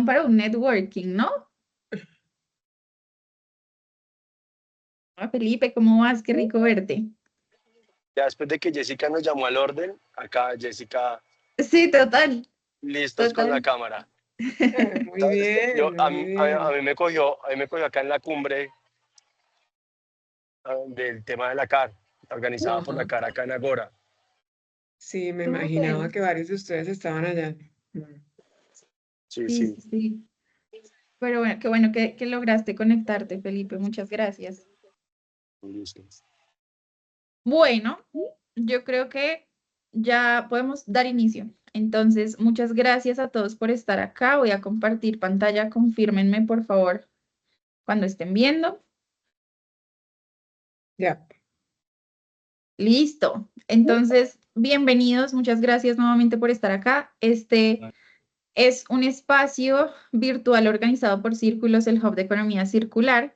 van para un networking, ¿no? Ah, Felipe, ¿cómo vas? Qué rico verte. Ya después de que Jessica nos llamó al orden, acá Jessica Sí, total, listos con la total. cámara. Muy Yo, bien, muy a bien. mí me cogió acá en la cumbre del tema de la CAR, organizada por la Ajá. CAR acá en Agora. Sí, me Súper. imaginaba que varios de ustedes estaban allá. Sí, Sí, sí. sí, sí. Pero bueno que lograste conectarte, Felipe. Muchas gracias. Listo. Bueno, yo creo que ya podemos dar inicio. Entonces, muchas gracias a todos por estar acá. Voy a compartir pantalla. Confírmenme, por favor, cuando estén viendo. Ya. Listo. Entonces, bienvenidos. Muchas gracias nuevamente por estar acá. Este es un espacio virtual organizado por Círculos, el Hub de Economía Circular.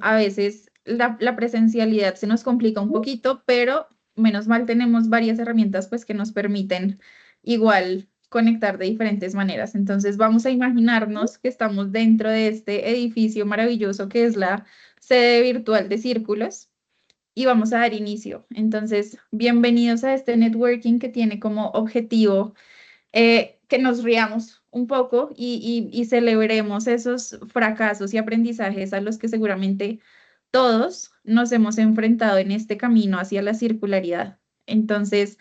A veces la presencialidad se nos complica un poquito, pero menos mal tenemos varias herramientas pues que nos permiten igual conectar de diferentes maneras. Entonces vamos a imaginarnos que estamos dentro de este edificio maravilloso que es la sede virtual de Círculos y vamos a dar inicio. Entonces, bienvenidos a este networking que tiene como objetivo que nos riamos un poco y celebremos esos fracasos y aprendizajes a los que seguramente todos nos hemos enfrentado en este camino hacia la circularidad. Entonces,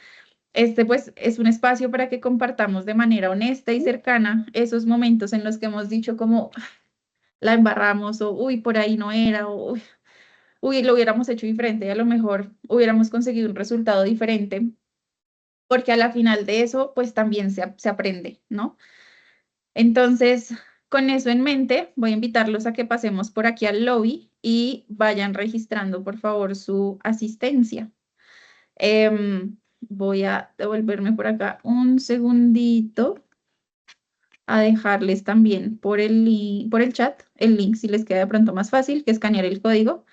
este pues es un espacio para que compartamos de manera honesta y cercana esos momentos en los que hemos dicho como la embarramos o uy, por ahí no era o uy, lo hubiéramos hecho diferente y a lo mejor hubiéramos conseguido un resultado diferente, porque a la final de eso pues también se aprende, ¿no? Entonces, con eso en mente, voy a invitarlos a que pasemos por aquí al lobby y vayan registrando, por favor, su asistencia. Voy a devolverme por acá un segundito a dejarles también por el chat el link si les queda de pronto más fácil que escanear el código.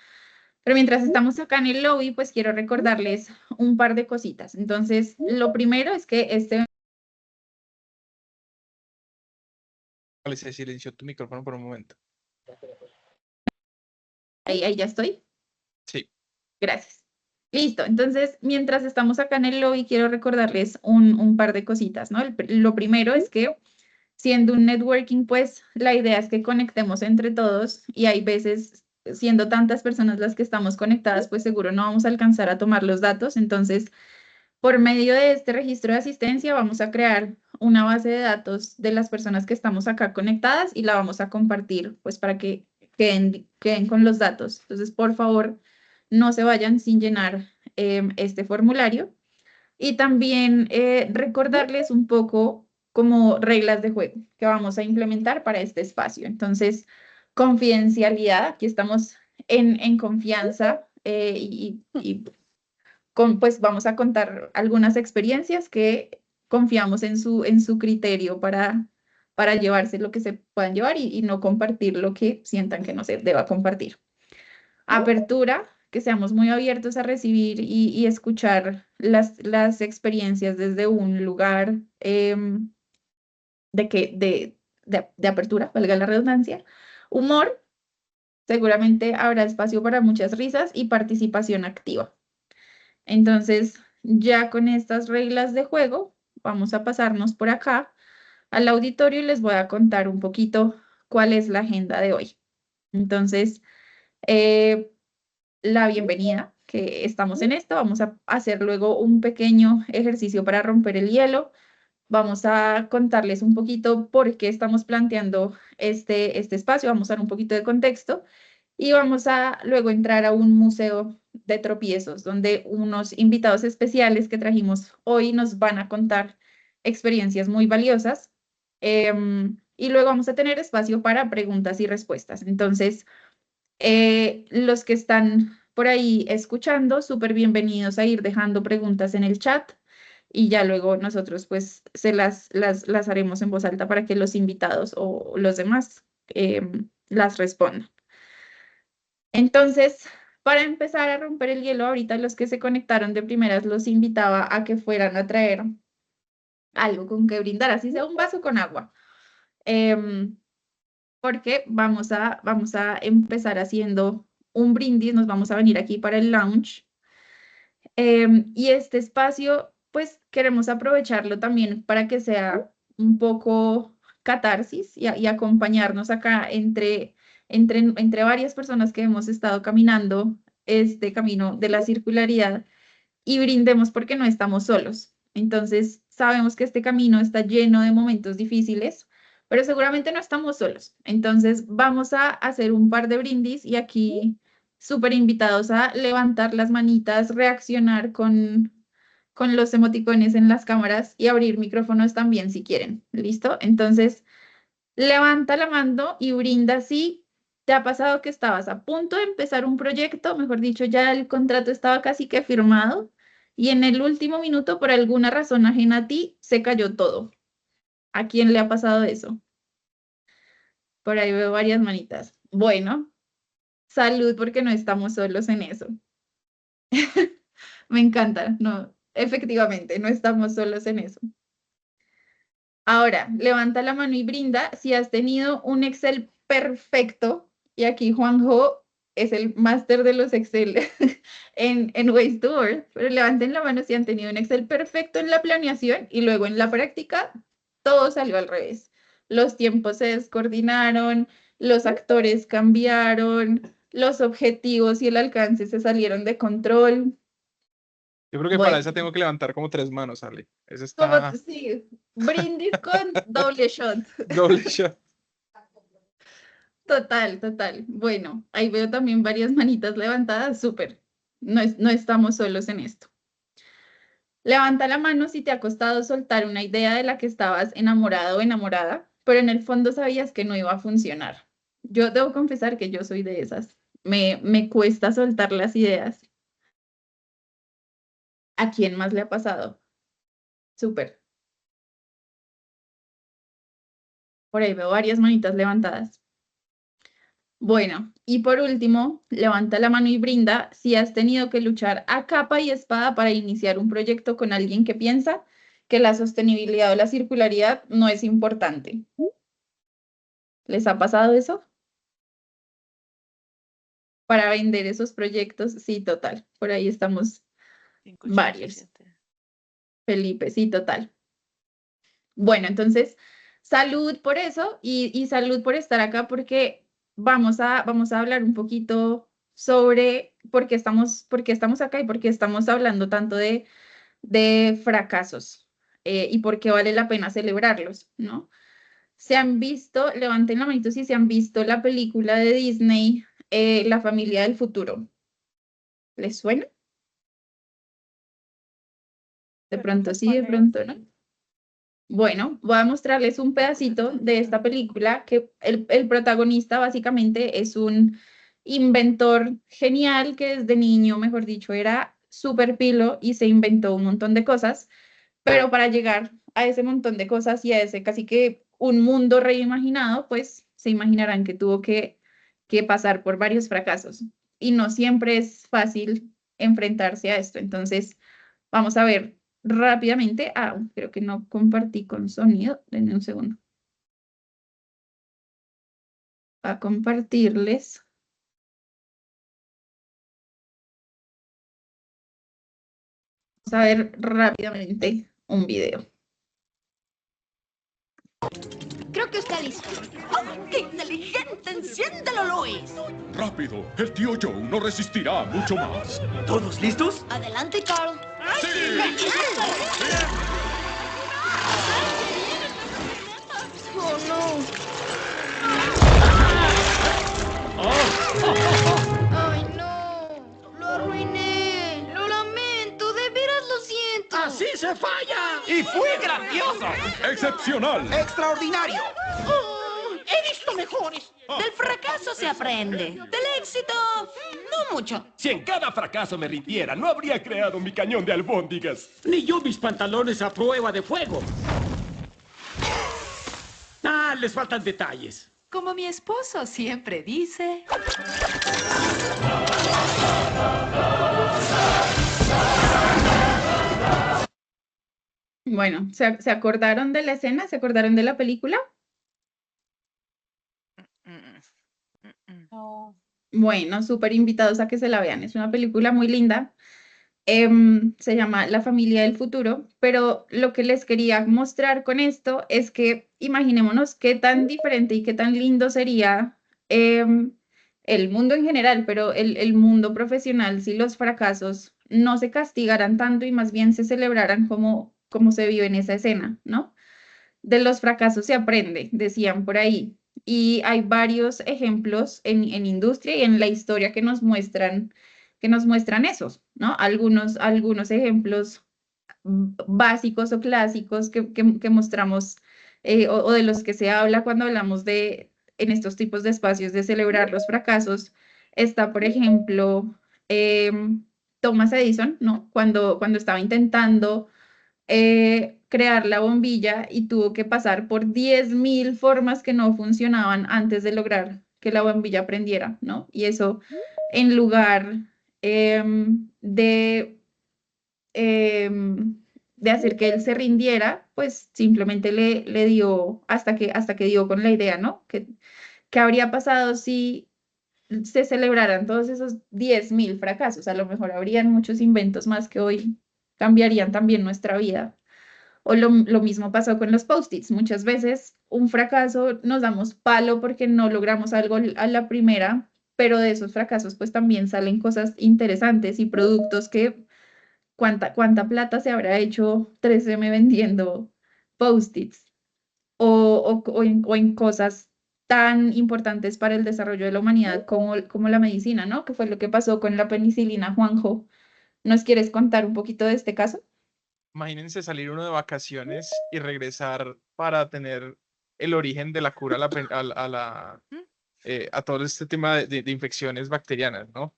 Pero mientras estamos acá en el lobby, pues quiero recordarles un par de cositas. Entonces, lo primero es que Se silenció tu micrófono por un momento. ahí ya estoy. Sí. Gracias. Listo. Entonces, mientras estamos acá en el lobby, quiero recordarles un par de cositas, ¿no? Lo primero es que siendo un networking, pues la idea es que conectemos entre todos y hay veces, siendo tantas personas las que estamos conectadas, pues seguro no vamos a alcanzar a tomar los datos. Entonces, por medio de este registro de asistencia, vamos a crear una base de datos de las personas que estamos acá conectadas y la vamos a compartir, pues para que queden con los datos. Entonces, por favor, no se vayan sin llenar este formulario. Y también recordarles un poco como reglas de juego que vamos a implementar para este espacio. Entonces, confidencialidad, aquí estamos en confianza pues vamos a contar algunas experiencias que confiamos en su criterio para llevarse lo que se puedan llevar y no compartir lo que sientan que no se deba compartir. Apertura, que seamos muy abiertos a recibir y escuchar las experiencias desde un lugar de, que, de apertura, valga la redundancia. Humor, seguramente habrá espacio para muchas risas y participación activa. Entonces, ya con estas reglas de juego, vamos a pasarnos por acá al auditorio y les voy a contar un poquito cuál es la agenda de hoy. Entonces, eh, la bienvenida, que estamos en esto. Vamos a hacer luego un pequeño ejercicio para romper el hielo. Vamos a contarles un poquito por qué estamos planteando este espacio. Vamos a dar un poquito de contexto y vamos a luego entrar a un museo de tropiezos, donde unos invitados especiales que trajimos hoy nos van a contar experiencias muy valiosas. Y luego vamos a tener espacio para preguntas y respuestas. Entonces, los que están por ahí escuchando, súper bienvenidos a ir dejando preguntas en el chat y ya luego nosotros pues se las haremos en voz alta para que los invitados o los demás las respondan. Entonces, para empezar a romper el hielo, ahorita los que se conectaron de primeras los invitaba a que fueran a traer algo con que brindar, así sea un vaso con agua. em, porque vamos a empezar haciendo un brindis, nos vamos a venir aquí para el lounge. Y este espacio, pues queremos aprovecharlo también para que sea un poco catarsis y acompañarnos acá entre varias personas que hemos estado caminando este camino de la circularidad y brindemos porque no estamos solos. Entonces, sabemos que este camino está lleno de momentos difíciles, pero seguramente no estamos solos. Entonces, vamos a hacer un par de brindis y aquí súper invitados a levantar las manitas, reaccionar con los emoticones en las cámaras y abrir micrófonos también si quieren. ¿Listo? Entonces, levanta la mano y brinda si te ha pasado que estabas a punto de empezar un proyecto, mejor dicho, ya el contrato estaba casi que firmado y en el último minuto, por alguna razón ajena a ti, se cayó todo. ¿A quién le ha pasado eso? Por ahí veo varias manitas. Bueno, salud porque no estamos solos en eso. Me encanta, no, efectivamente, no estamos solos en eso. Ahora, levanta la mano y brinda si has tenido un Excel perfecto. Y aquí Juanjo es el máster de los Excel en Ways to Work. Pero levanten la mano si han tenido un Excel perfecto en la planeación y luego en la práctica todo salió al revés. Los tiempos se descoordinaron, los actores cambiaron, los objetivos y el alcance se salieron de control. Yo creo que Bueno. para esa tengo que levantar como 3 manos, Ale. Esa Como, está sí, brindis con doble shot. doble shot. Total, total. Bueno, ahí veo también varias manitas levantadas, súper. No estamos solos en esto. Levanta la mano si te ha costado soltar una idea de la que estabas enamorado o enamorada, pero en el fondo sabías que no iba a funcionar. Yo debo confesar que yo soy de esas. Me cuesta soltar las ideas. ¿A quién más le ha pasado? Súper. Por ahí veo varias manitas levantadas. Bueno, y por último, levanta la mano y brinda si has tenido que luchar a capa y espada para iniciar un proyecto con alguien que piensa que la sostenibilidad o la circularidad no es importante. ¿Les ha pasado eso? Para vender esos proyectos, sí, total. Por ahí estamos 5, varios. 7. Felipe, sí, total. Bueno, entonces, salud por eso y salud por estar acá porque vamos a hablar un poquito sobre por qué estamos acá y por qué estamos hablando tanto de fracasos y por qué vale la pena celebrarlos, ¿no? ¿Se han visto, levanten la manito si se han visto la película de Disney, La familia del futuro? ¿Les suena? De pronto sí, de pronto no. Bueno, voy a mostrarles un pedacito de esta película que el protagonista básicamente es un inventor genial que desde niño, mejor dicho, era súper pilo y se inventó un montón de cosas, pero para llegar a ese montón de cosas y a ese casi que un mundo reimaginado, pues se imaginarán que tuvo que pasar por varios fracasos y no siempre es fácil enfrentarse a esto. Entonces, vamos a ver rápidamente. Creo que no compartí con sonido. Denme un segundo. A compartirles. Vamos a ver rápidamente un video. Creo que está listo. ¡Oh, qué inteligente! ¡Enciéndelo, Luis! ¡Rápido! El tío Joe no resistirá mucho más. ¿Todos listos? Adelante, Carl. ¡Oh, no! ¡Ay, no! ¡Lo arruiné! ¡Lo lamento! ¡De veras lo siento! ¡Así se falla! ¡Y fue grandioso! ¡Excepcional! ¡Extraordinario! Oh, ¡He visto mejores! Del fracaso se aprende. Del éxito, no mucho. Si en cada fracaso me rindiera, no habría creado mi cañón de albóndigas. Ni yo mis pantalones a prueba de fuego. Les faltan detalles. Como mi esposo siempre dice. Bueno, ¿se acordaron de la escena? ¿Se acordaron de la película? Bueno, súper invitados a que se la vean. Es una película muy linda. Se llama La familia del futuro, pero lo que les quería mostrar con esto es que imaginémonos qué tan diferente y qué tan lindo sería em, el mundo en general, pero el mundo profesional si los fracasos no se castigaran tanto y más bien se celebraran como se vive en esa escena, ¿no? De los fracasos se aprende, decían por ahí. Y hay varios ejemplos en industria y en la historia que nos muestran esos, ¿no? Algunos ejemplos básicos o clásicos que mostramos o de los que se habla cuando hablamos en estos tipos de espacios de celebrar los fracasos. Está, por ejemplo, Thomas Edison, ¿no? Cuando estaba intentando crear la bombilla y tuvo que pasar por 10.000 formas que no funcionaban antes de lograr que la bombilla prendiera, ¿no? Y eso en lugar de, de hacer que él se rindiera, pues simplemente le dio hasta que dio con la idea, ¿no? ¿Qué habría pasado si se celebraran todos esos 10.000 fracasos? A lo mejor habrían muchos inventos más que hoy cambiarían también nuestra vida. O lo mismo pasó con los post-its. Muchas veces un fracaso nos damos palo porque no logramos algo a la primera, pero de esos fracasos pues también salen cosas interesantes y productos que cuánta plata se habrá hecho 3M vendiendo post-its o en cosas tan importantes para el desarrollo de la humanidad como la medicina, ¿no? Que fue lo que pasó con la penicilina, Juanjo. ¿Nos quieres contar un poquito de este caso? Imagínense salir uno de vacaciones y regresar para tener el origen de la cura a todo este tema de infecciones bacterianas, ¿no?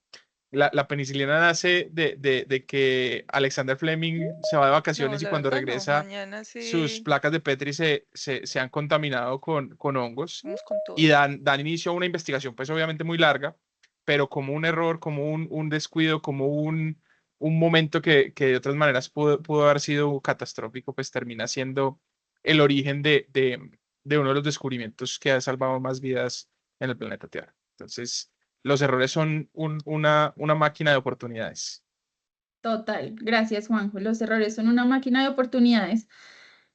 La penicilina nace de que Alexander Fleming se va de vacaciones y cuando regresa sus placas de Petri se han contaminado con hongos y dan inicio a una investigación pues obviamente muy larga, pero como un error, como un descuido, como un momento que de otras maneras pudo haber sido catastrófico, pues termina siendo el origen de uno de los descubrimientos que ha salvado más vidas en el planeta Tierra. Entonces, los errores son una máquina de oportunidades. Total, gracias Juanjo. Los errores son una máquina de oportunidades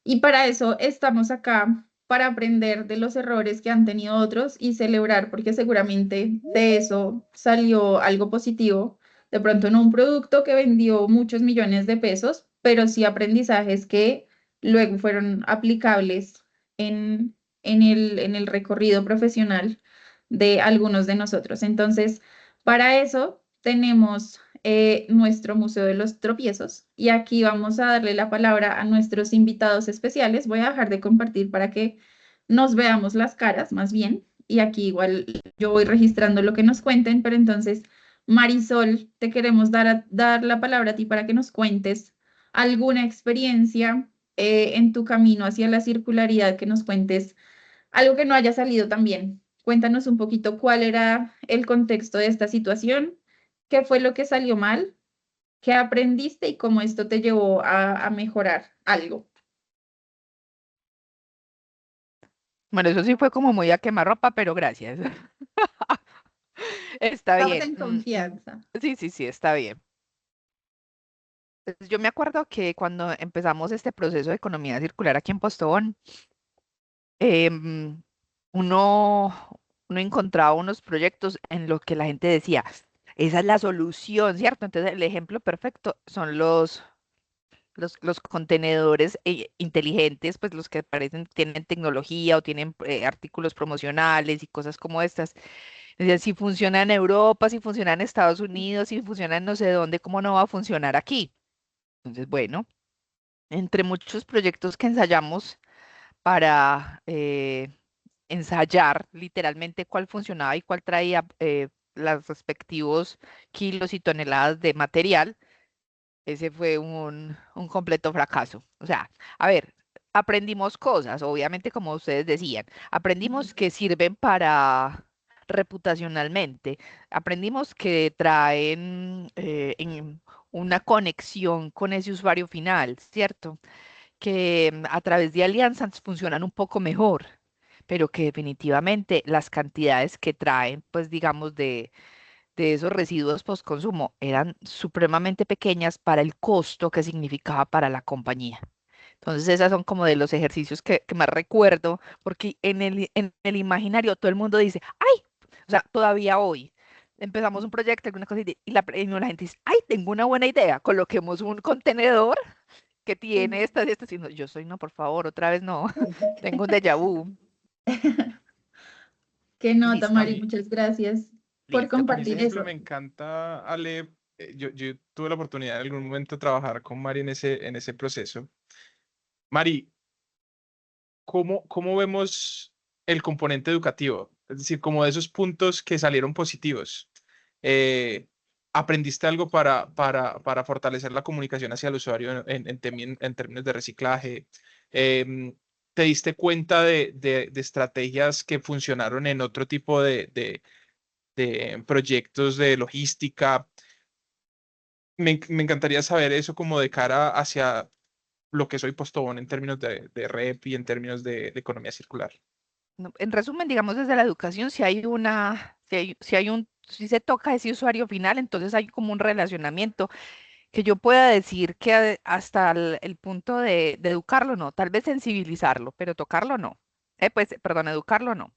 y para eso estamos acá, para aprender de los errores que han tenido otros y celebrar, porque seguramente de eso salió algo positivo. De pronto no un producto que vendió muchos millones de pesos, pero sí aprendizajes que luego fueron aplicables en el recorrido profesional de algunos de nosotros. Entonces, para eso tenemos nuestro Museo de los Tropiezos y aquí vamos a darle la palabra a nuestros invitados especiales. Voy a dejar de compartir para que nos veamos las caras más bien y aquí igual yo voy registrando lo que nos cuenten, pero entonces Marisol, te queremos dar la palabra a ti para que nos cuentes alguna experiencia en tu camino hacia la circularidad, que nos cuentes algo que no haya salido tan bien. Cuéntanos un poquito cuál era el contexto de esta situación, qué fue lo que salió mal, qué aprendiste y cómo esto te llevó a mejorar algo. Bueno, eso sí fue como muy a quemarropa, pero gracias. Está Estamos bien. en confianza. Sí, está bien. Pues yo me acuerdo que cuando empezamos este proceso de economía circular aquí en Postobón, em, uno, uno encontraba unos proyectos en los que la gente decía, esa es la solución, ¿cierto? Entonces el ejemplo perfecto son los contenedores inteligentes, pues los que parecen, tienen tecnología o tienen artículos promocionales y cosas como estas. Decía, si funciona en Europa, si funciona en Estados Unidos, si funciona en no sé dónde, ¿cómo no va a funcionar aquí? Entonces, bueno, entre muchos proyectos que ensayamos para ensayar literalmente cuál funcionaba y cuál traía los respectivos kilos y toneladas de material, ese fue un completo fracaso. O sea, a ver, aprendimos cosas, obviamente como ustedes decían, aprendimos que sirven para reputacionalmente, aprendimos que traen una conexión con ese usuario final, ¿cierto? Que a través de alianzas funcionan un poco mejor, pero que definitivamente las cantidades que traen, pues digamos, de esos residuos postconsumo eran supremamente pequeñas para el costo que significaba para la compañía. Entonces, esas son como de los ejercicios que más recuerdo, porque en el imaginario todo el mundo dice, ¡ay! O sea, todavía hoy empezamos un proyecto, alguna cosa, y la gente dice, ¡ay! Tengo una buena idea, coloquemos un contenedor que tiene estas y estas. Y no, yo soy, no, por favor, otra vez no, tengo un déjà vu. Qué nota, Listo. Mari, muchas gracias por Listo. A mí ese compartir ejemplo eso. me encanta, Ale. Yo tuve la oportunidad en algún momento de trabajar con Mari en ese proceso. Mari, ¿cómo vemos el componente educativo? Es decir, como de esos puntos que salieron positivos. ¿Aprendiste algo para fortalecer la comunicación hacia el usuario en términos de reciclaje? ¿Te diste cuenta de estrategias que funcionaron en otro tipo de proyectos de logística? Me encantaría saber eso como de cara hacia lo que soy Postobón en términos de rep y en términos de economía circular. En resumen, digamos, desde la educación, si se toca ese usuario final, entonces hay como un relacionamiento que yo pueda decir que hasta el punto de educarlo no, tal vez sensibilizarlo, pero tocarlo no. Pues, perdón, educarlo no.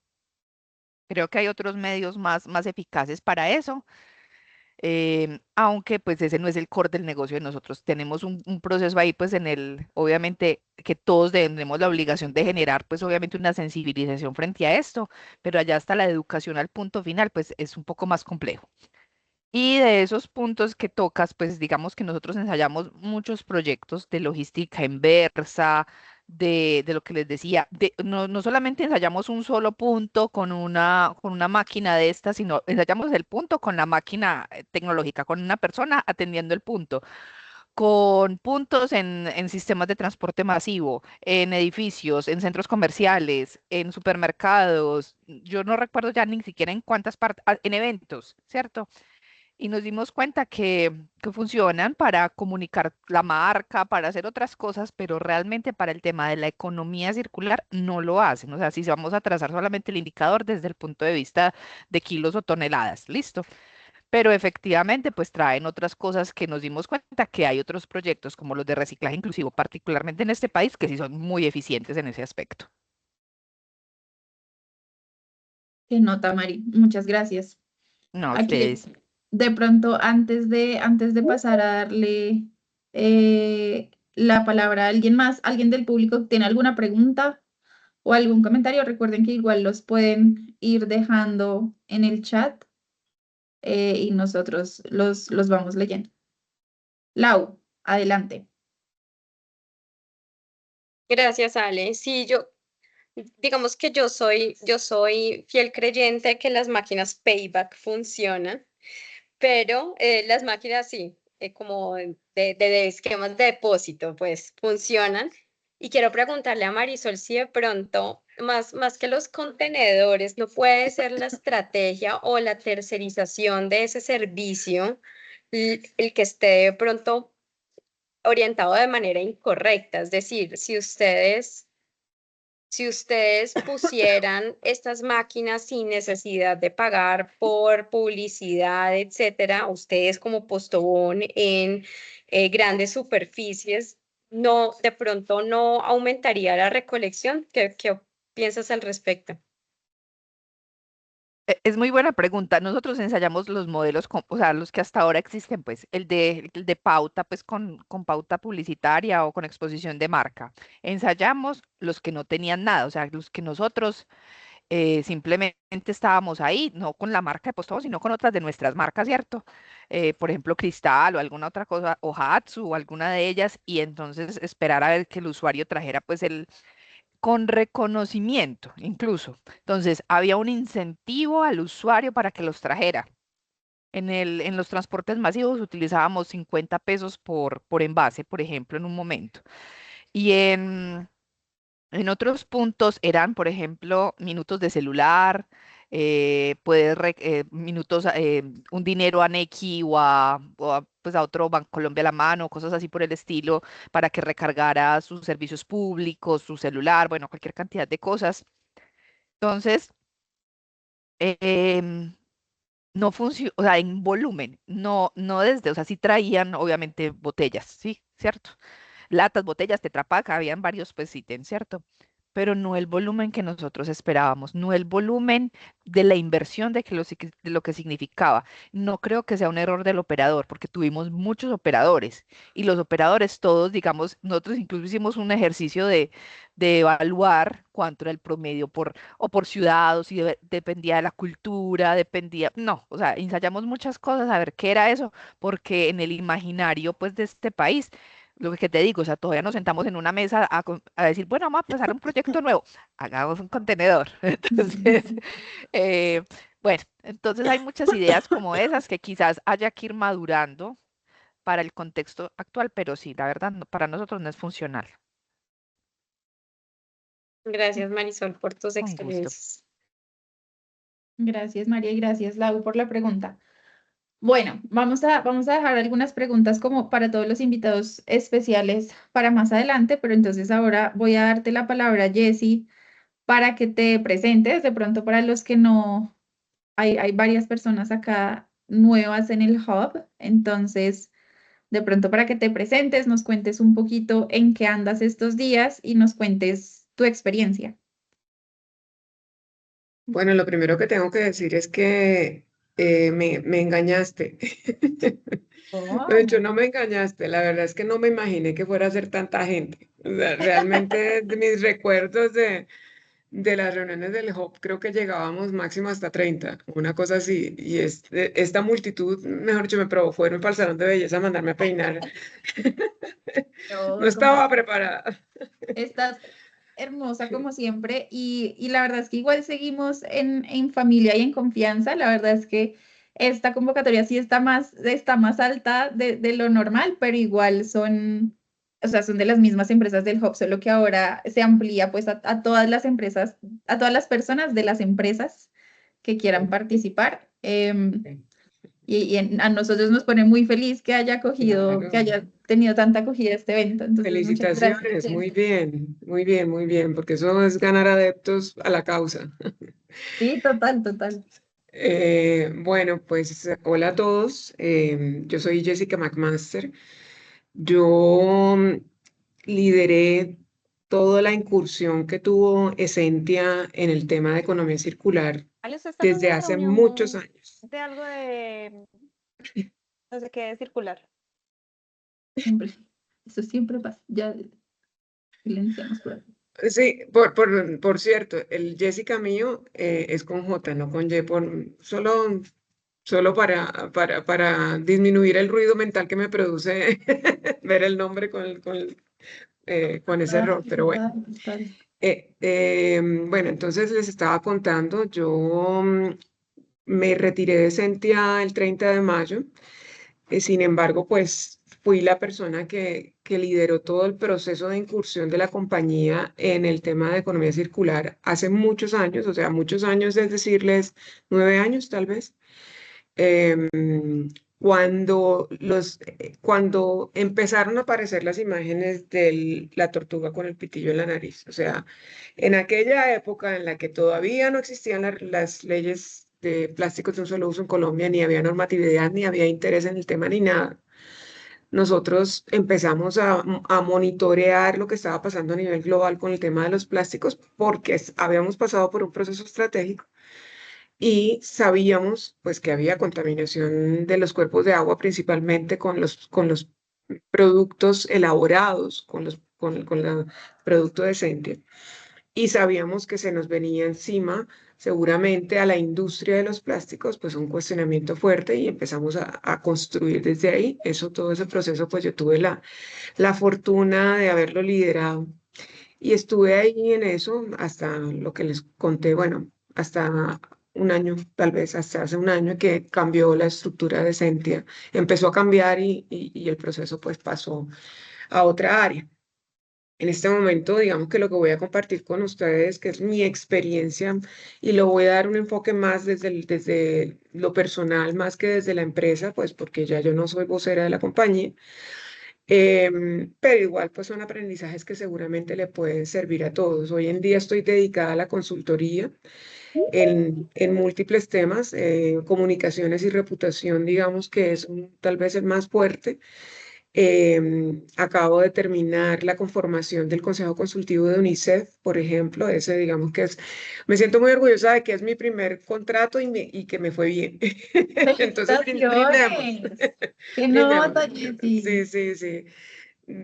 Creo que hay otros medios más eficaces para eso, aunque pues ese no es el core del negocio de nosotros. Tenemos un proceso ahí, pues obviamente que todos tenemos la obligación de generar, pues obviamente una sensibilización frente a esto, pero allá hasta la educación al punto final, pues es un poco más complejo. Y de esos puntos que tocas, pues digamos que nosotros ensayamos muchos proyectos de logística inversa, de lo que les decía, no solamente ensayamos un solo punto con una máquina de estas, sino ensayamos el punto con la máquina tecnológica, con una persona atendiendo el punto, con puntos en sistemas de transporte masivo, en edificios, en centros comerciales, en supermercados, yo no recuerdo ya ni siquiera en cuántas partes, en eventos, ¿cierto? Y nos dimos cuenta que funcionan para comunicar la marca, para hacer otras cosas, pero realmente para el tema de la economía circular no lo hacen. O sea, si vamos a trazar solamente el indicador desde el punto de vista de kilos o toneladas, listo. Pero efectivamente, pues traen otras cosas que nos dimos cuenta que hay otros proyectos como los de reciclaje inclusivo, particularmente en este país, que sí son muy eficientes en ese aspecto. Qué nota, Mari, muchas gracias. No, Aquí, ustedes. de pronto, antes de pasar a darle la palabra a alguien más, alguien del público tiene alguna pregunta o algún comentario, recuerden que igual los pueden ir dejando en el chat y nosotros los vamos leyendo. Lau, adelante. Gracias, Ale. Sí, digamos que yo soy fiel creyente de que las máquinas payback funcionan, pero las máquinas sí, como de esquemas de depósito, pues funcionan. Y quiero preguntarle a Marisol si de pronto, más que los contenedores, no puede ser la estrategia o la tercerización de ese servicio el que esté de pronto orientado de manera incorrecta. Es decir, si ustedes pusieran estas máquinas sin necesidad de pagar por publicidad, etcétera, ustedes como Postobón en grandes superficies, no, de pronto no aumentaría la recolección. ¿Qué piensas al respecto? Es muy buena pregunta. Nosotros ensayamos los modelos, o sea, los que hasta ahora existen, pues, el de pauta, pues, con pauta publicitaria o con exposición de marca. Ensayamos los que no tenían nada, o sea, los que nosotros simplemente estábamos ahí, no con la marca de Postobón, sino con otras de nuestras marcas, ¿cierto? Por ejemplo, Cristal o alguna otra cosa, o Hatsu o alguna de ellas, y entonces esperar a ver que el usuario trajera, pues, con reconocimiento incluso. Entonces, había un incentivo al usuario para que los trajera. En los transportes masivos utilizábamos 50 pesos por envase, por ejemplo, en un momento. Y en otros puntos eran, por ejemplo, minutos de celular, minutos, un dinero a Nequi pues a otro Bancolombia a la mano, cosas así por el estilo, para que recargara sus servicios públicos, su celular, bueno, cualquier cantidad de cosas. Entonces, no funciona, o sea, en volumen, no desde, o sea, sí traían obviamente botellas, sí, ¿cierto? Latas, botellas, Tetra Pak, habían varios pues ítems, ¿cierto? Pero no el volumen que nosotros esperábamos, no el volumen de la inversión de lo que significaba. No creo que sea un error del operador, porque tuvimos muchos operadores y los operadores todos, digamos, nosotros incluso hicimos un ejercicio de evaluar cuánto era el promedio por ciudad, o si dependía de la cultura, dependía, no, o sea, ensayamos muchas cosas a ver qué era eso, porque en el imaginario pues de este país lo que te digo, o sea, todavía nos sentamos en una mesa a decir, bueno, vamos a empezar un proyecto nuevo, hagamos un contenedor. Entonces, eh, bueno, entonces hay muchas ideas como esas que quizás haya que ir madurando para el contexto actual, pero sí, la verdad, para nosotros no es funcional. Gracias, Marisol, por tus Con gusto. experiencias. Gracias, María, y gracias, Lau, por la pregunta. Bueno, vamos a dejar algunas preguntas como para todos los invitados especiales para más adelante, pero entonces ahora voy a darte la palabra, Jessie, para que te presentes. De pronto, para los que no, hay varias personas acá nuevas en el hub, entonces, de pronto para que te presentes, nos cuentes un poquito en qué andas estos días y nos cuentes tu experiencia. Bueno, lo primero que tengo que decir es que me engañaste. De hecho, no me engañaste. La verdad es que no me imaginé que fuera a ser tanta gente. O sea, realmente de mis recuerdos de las reuniones del hub, creo que llegábamos máximo hasta 30, una cosa así. Y esta multitud, mejor dicho, me provocó irme para el salón de belleza a mandarme a peinar. No estaba preparada. Estás hermosa como siempre y la verdad es que igual seguimos en familia y en confianza. La verdad es que esta convocatoria sí está más alta de lo normal, pero igual son, o sea, son de las mismas empresas del hub, solo que ahora se amplía pues a todas las empresas, a todas las personas de las empresas que quieran participar. A nosotros nos pone muy feliz que haya Claro. que haya tenido tanta acogida este evento. Entonces, muchas Felicitaciones, gracias. muy bien, muy bien, muy bien, porque eso es ganar adeptos a la causa. Sí, total. Bueno, pues hola a todos. Yo soy Jessica McMaster. Yo lideré toda la incursión que tuvo Esentia en el tema de economía circular desde hace muchos años. De algo de no sé qué circular. Siempre. Eso siempre pasa. Ya silenciamos por aquí. Sí, por cierto, el Jessica mío es con J, no con Y, solo para disminuir el ruido mental que me produce ver el nombre con ese error, pero bueno. Bueno, entonces les estaba contando, yo me retiré de Sentia el 30 de mayo, sin embargo, pues fui la persona que lideró todo el proceso de incursión de la compañía en el tema de economía circular hace muchos años, o sea, muchos años, es decirles 9 años tal vez. Cuando empezaron a aparecer las imágenes de la tortuga con el pitillo en la nariz. O sea, en aquella época en la que todavía no existían las leyes de plásticos de un solo uso en Colombia, ni había normatividad, ni había interés en el tema, ni nada. Nosotros empezamos a monitorear lo que estaba pasando a nivel global con el tema de los plásticos porque habíamos pasado por un proceso estratégico y sabíamos pues que había contaminación de los cuerpos de agua principalmente con los productos elaborados, con el producto de Sentia. Y sabíamos que se nos venía encima seguramente a la industria de los plásticos pues un cuestionamiento fuerte y empezamos a construir desde ahí. Todo ese proceso pues yo tuve la fortuna de haberlo liderado. Y estuve ahí en eso hasta lo que les conté, bueno, hasta un año, tal vez hasta hace un año que cambió la estructura de Sentia, empezó a cambiar y el proceso pues pasó a otra área. En este momento, digamos que lo que voy a compartir con ustedes, que es mi experiencia, y lo voy a dar un enfoque más desde lo personal, más que desde la empresa, pues porque ya yo no soy vocera de la compañía. Pero igual pues son aprendizajes que seguramente le pueden servir a todos. Hoy en día estoy dedicada a la consultoría en múltiples temas, comunicaciones y reputación, digamos que es tal vez el más fuerte. Acabo de terminar la conformación del Consejo Consultivo de UNICEF, por ejemplo, ese digamos que me siento muy orgullosa de que es mi primer contrato y que me fue bien. Entonces, ¡Felicitaciones! ¡Qué nota, Jessy! Sí.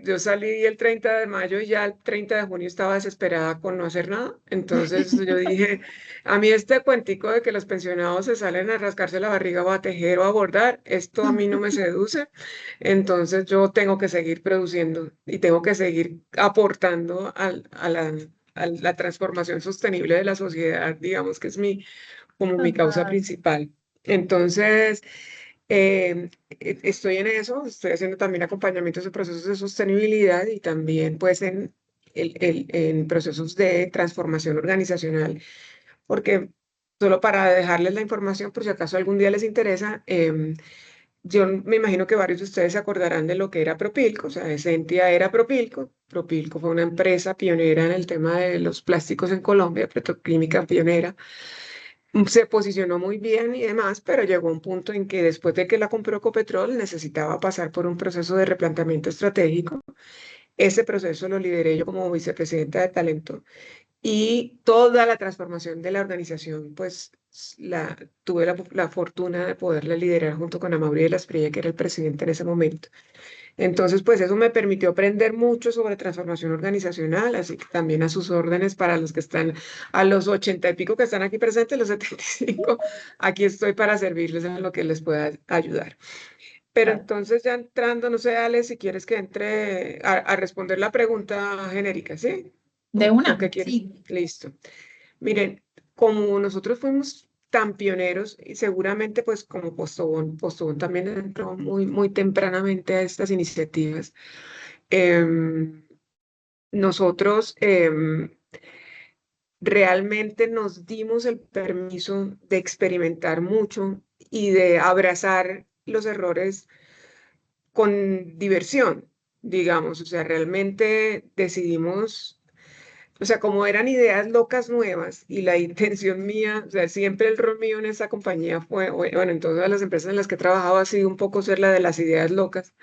Yo salí el 30 de mayo y ya el 30 de junio estaba desesperada con no hacer nada. Entonces yo dije, a mí este cuentico de que los pensionados se salen a rascarse la barriga o a tejer o a bordar, esto a mí no me seduce. Entonces yo tengo que seguir produciendo y tengo que seguir aportando a la transformación sostenible de la sociedad, digamos que es como mi causa Total. principal. Entonces, estoy en eso, estoy haciendo también acompañamientos en procesos de sostenibilidad y también pues en procesos de transformación organizacional, porque solo para dejarles la información, por si acaso algún día les interesa, yo me imagino que varios de ustedes se acordarán de lo que era Propilco, o sea, Esentia era Propilco. Propilco fue una empresa pionera en el tema de los plásticos en Colombia, petroquímica pionera. Se posicionó muy bien y demás, pero llegó un punto en que después de que la compró Ecopetrol necesitaba pasar por un proceso de replanteamiento estratégico. Ese proceso lo lideré yo como vicepresidenta de talento y toda la transformación de la organización, pues tuve la fortuna de poderla liderar junto con Amaury de la Espriella, que era el presidente en ese momento. Entonces, pues eso me permitió aprender mucho sobre transformación organizacional, así que también a sus órdenes para los que están a los 80 y pico que están aquí presentes, los 75, aquí estoy para servirles en lo que les pueda ayudar. Pero entonces ya entrando, no sé, Ale, si quieres que entre a responder la pregunta genérica, ¿sí? De ¿O una, qué quieres? sí. Listo. Miren, como nosotros fuimos tan pioneros y seguramente pues como Postobón también entró muy tempranamente a estas iniciativas. Nosotros realmente nos dimos el permiso de experimentar mucho y de abrazar los errores con diversión, digamos. O sea, realmente decidimos, o sea, como eran ideas locas nuevas y la intención mía, o sea, siempre el rol mío en esa compañía fue, bueno, en todas las empresas en las que he trabajado ha sido un poco ser la de las ideas locas.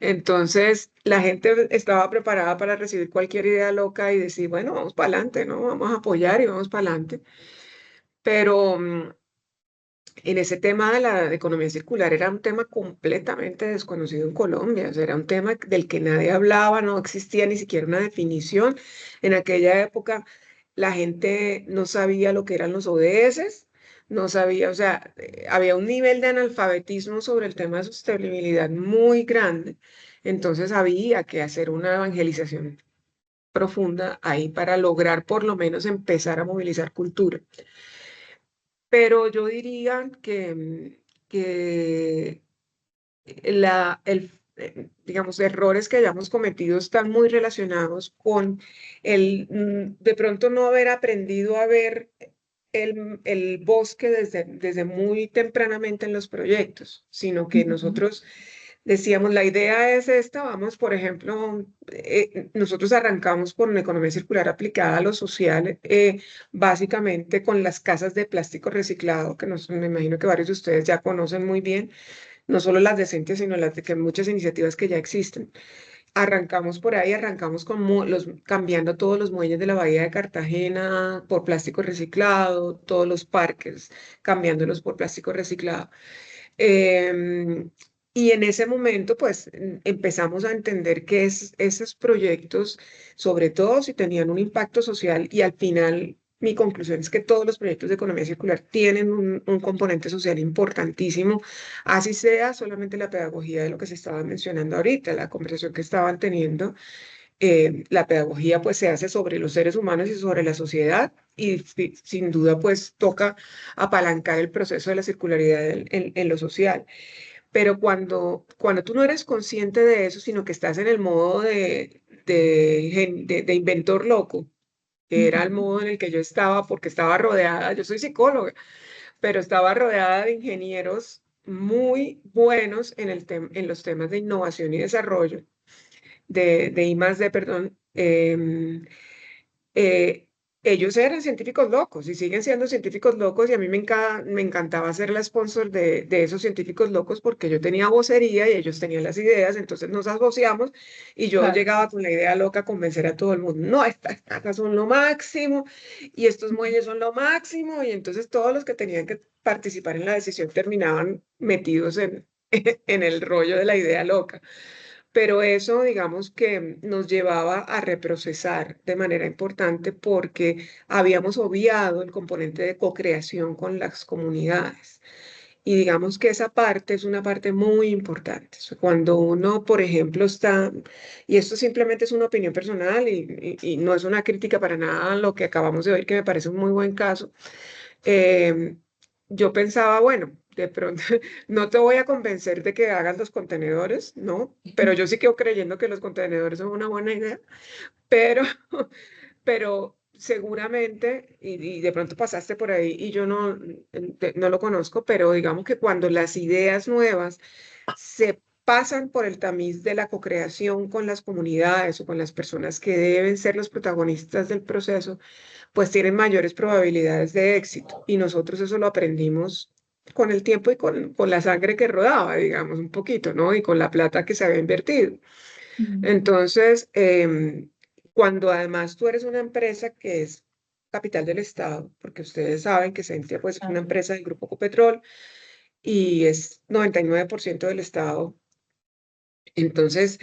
Entonces, la gente estaba preparada para recibir cualquier idea loca y decir, bueno, vamos para adelante, ¿no? Vamos a apoyar y vamos para adelante. Pero en ese tema de la economía circular era un tema completamente desconocido en Colombia, o sea, era un tema del que nadie hablaba, no existía ni siquiera una definición. En aquella época la gente no sabía lo que eran los ODS, no sabía, o sea, había un nivel de analfabetismo sobre el tema de sostenibilidad muy grande, entonces había que hacer una evangelización profunda ahí para lograr por lo menos empezar a movilizar cultura. Pero yo diría que digamos, errores que hayamos cometido están muy relacionados con de pronto no haber aprendido a ver el bosque desde muy tempranamente en los proyectos, sino que nosotros decíamos, la idea es esta, vamos, por ejemplo, nosotros arrancamos con una economía circular aplicada a lo social, básicamente con las casas de plástico reciclado, que me imagino que varios de ustedes ya conocen muy bien, no solo las decentes, sino las de que muchas iniciativas que ya existen. Arrancamos por ahí, arrancamos cambiando todos los muelles de la bahía de Cartagena por plástico reciclado, todos los parques cambiándolos por plástico reciclado. Y en ese momento, pues empezamos a entender que esos proyectos, sobre todo si tenían un impacto social, y al final mi conclusión es que todos los proyectos de economía circular tienen un componente social importantísimo, así sea solamente la pedagogía de lo que se estaba mencionando ahorita, la conversación que estaban teniendo. La pedagogía pues se hace sobre los seres humanos y sobre la sociedad y sin duda pues toca apalancar el proceso de la circularidad en lo social. Pero cuando tú no eres consciente de eso, sino que estás en el modo de inventor loco, que era el modo en el que yo estaba, porque estaba rodeada, yo soy psicóloga, pero estaba rodeada de ingenieros muy buenos en los temas de innovación y desarrollo. de I+D, perdón, ellos eran científicos locos y siguen siendo científicos locos y a mí me encantaba ser la sponsor de esos científicos locos porque yo tenía vocería y ellos tenían las ideas, entonces nos asociamos y yo llegaba con la idea loca a convencer a todo el mundo, no, estas cajas son lo máximo y estos muelles son lo máximo y entonces todos los que tenían que participar en la decisión terminaban metidos en el rollo de la idea loca. Pero eso, digamos que nos llevaba a reprocesar de manera importante porque habíamos obviado el componente de co-creación con las comunidades. Y digamos que esa parte es una parte muy importante. O sea, cuando uno, por ejemplo, está, y esto simplemente es una opinión personal y no es una crítica para nada a lo que acabamos de oír, que me parece un muy buen caso, yo pensaba, bueno, de pronto no te voy a convencer de que hagas los contenedores, ¿no? Pero yo sí quedo creyendo que los contenedores son una buena idea, pero, pero seguramente, y de pronto pasaste por ahí y yo no lo conozco, pero digamos que cuando las ideas nuevas se pasan por el tamiz de la co-creación con las comunidades o con las personas que deben ser los protagonistas del proceso, pues tienen mayores probabilidades de éxito. Y nosotros eso lo aprendimos con el tiempo y con la sangre que rodaba, digamos, un poquito, ¿no? Y con la plata que se había invertido. Entonces, cuando además tú eres una empresa que es capital del Estado, porque ustedes saben que Sentia pues, es una empresa del Grupo Ecopetrol y es 99% del Estado, entonces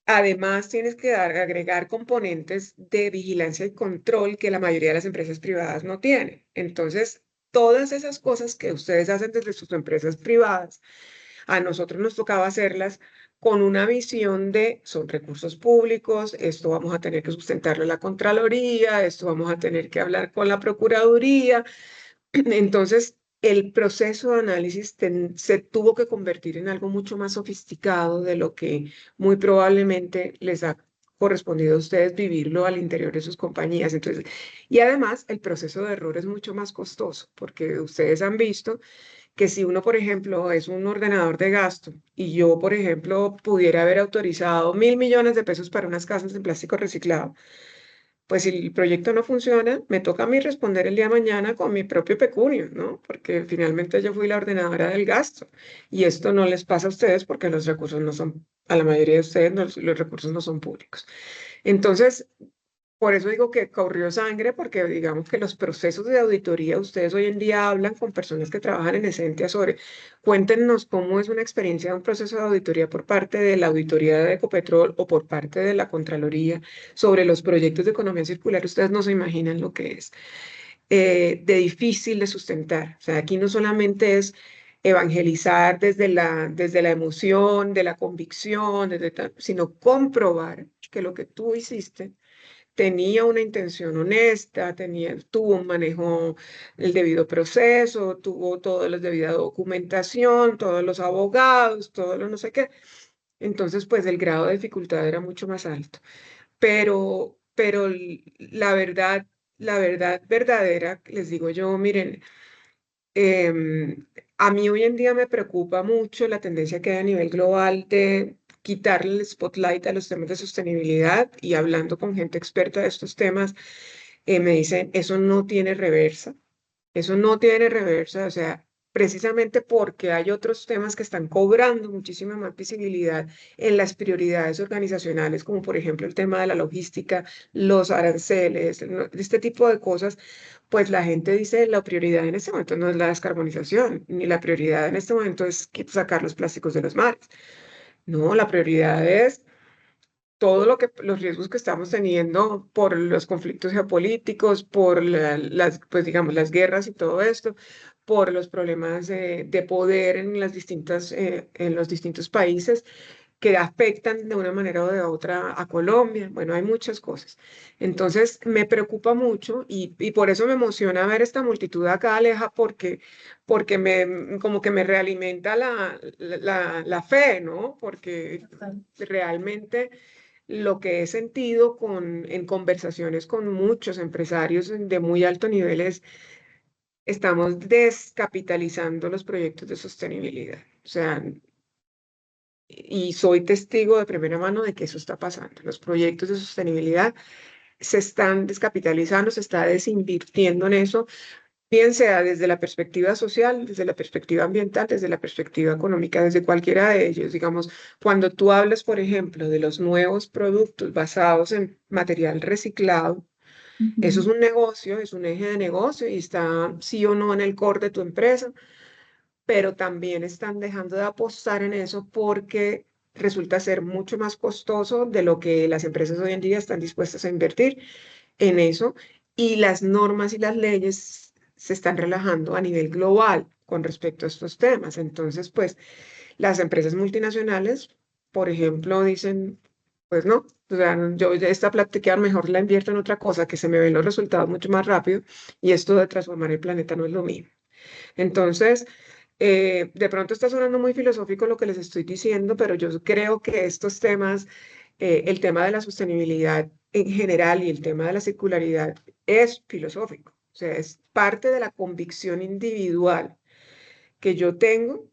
además, tienes que agregar componentes de vigilancia y control que la mayoría de las empresas privadas no tienen. Entonces, todas esas cosas que ustedes hacen desde sus empresas privadas, a nosotros nos tocaba hacerlas con una visión de son recursos públicos, esto vamos a tener que sustentarlo en la Contraloría, esto vamos a tener que hablar con la Procuraduría. Entonces, el proceso de análisis se tuvo que convertir en algo mucho más sofisticado de lo que muy probablemente les ha correspondido a ustedes vivirlo al interior de sus compañías. Entonces, y además, el proceso de error es mucho más costoso, porque ustedes han visto que si uno, por ejemplo, es un ordenador de gasto y yo, por ejemplo, pudiera haber autorizado 1.000 millones de pesos para unas casas de plástico reciclado, pues si el proyecto no funciona, me toca a mí responder el día de mañana con mi propio pecunio, ¿no? Porque finalmente yo fui la ordenadora del gasto. Y esto no les pasa a ustedes porque los recursos no son, a la mayoría de ustedes los recursos no son públicos. Entonces, por eso digo que corrió sangre, porque digamos que los procesos de auditoría, ustedes hoy en día hablan con personas que trabajan en Esentia sobre, cuéntenos cómo es una experiencia de un proceso de auditoría por parte de la auditoría de Ecopetrol o por parte de la Contraloría sobre los proyectos de economía circular. Ustedes no se imaginan lo que es de difícil de sustentar. O sea, aquí no solamente es evangelizar desde la emoción, de la convicción, sino comprobar que lo que tú hiciste tenía una intención honesta, tuvo un manejo, el debido proceso, tuvo toda la debida documentación, todos los abogados, todo lo no sé qué. Entonces, pues el grado de dificultad era mucho más alto. Pero la verdad verdadera, les digo yo, miren, a mí hoy en día me preocupa mucho la tendencia que hay a nivel global de quitarle el spotlight a los temas de sostenibilidad y hablando con gente experta de estos temas, me dicen, eso no tiene reversa, eso no tiene reversa, o sea, precisamente porque hay otros temas que están cobrando muchísima más visibilidad en las prioridades organizacionales, como por ejemplo el tema de la logística, los aranceles, este tipo de cosas, pues la gente dice la prioridad en este momento no es la descarbonización, ni la prioridad en este momento es sacar los plásticos de los mares. No, la prioridad es todo los riesgos que estamos teniendo por los conflictos geopolíticos, por pues digamos, las guerras y todo esto, por los problemas de poder en en los distintos países que afectan de una manera o de otra a Colombia. Bueno, hay muchas cosas. Entonces, me preocupa mucho y por eso me emociona ver esta multitud acá, Aleja, porque como que me realimenta la fe, ¿no? Porque realmente lo que he sentido en conversaciones con muchos empresarios de muy alto nivel es, estamos descapitalizando los proyectos de sostenibilidad. O sea, y soy testigo de primera mano de que eso está pasando. Los proyectos de sostenibilidad se están descapitalizando, se está desinvirtiendo en eso, bien sea desde la perspectiva social, desde la perspectiva ambiental, desde la perspectiva económica, desde cualquiera de ellos. Digamos, cuando tú hablas, por ejemplo, de los nuevos productos basados en material reciclado, eso es un negocio, es un eje de negocio y está sí o no en el core de tu empresa, pero también están dejando de apostar en eso porque resulta ser mucho más costoso de lo que las empresas hoy en día están dispuestas a invertir en eso, y las normas y las leyes se están relajando a nivel global con respecto a estos temas. Entonces, pues las empresas multinacionales, por ejemplo, dicen, pues no, o sea, yo esta plata que mejor la invierto en otra cosa, que se me ven los resultados mucho más rápido, y esto de transformar el planeta no es lo mismo. Entonces, de pronto está sonando muy filosófico lo que les estoy diciendo, pero yo creo que estos temas, el tema de la sostenibilidad en general y el tema de la circularidad es filosófico. O sea, es parte de la convicción individual que yo tengo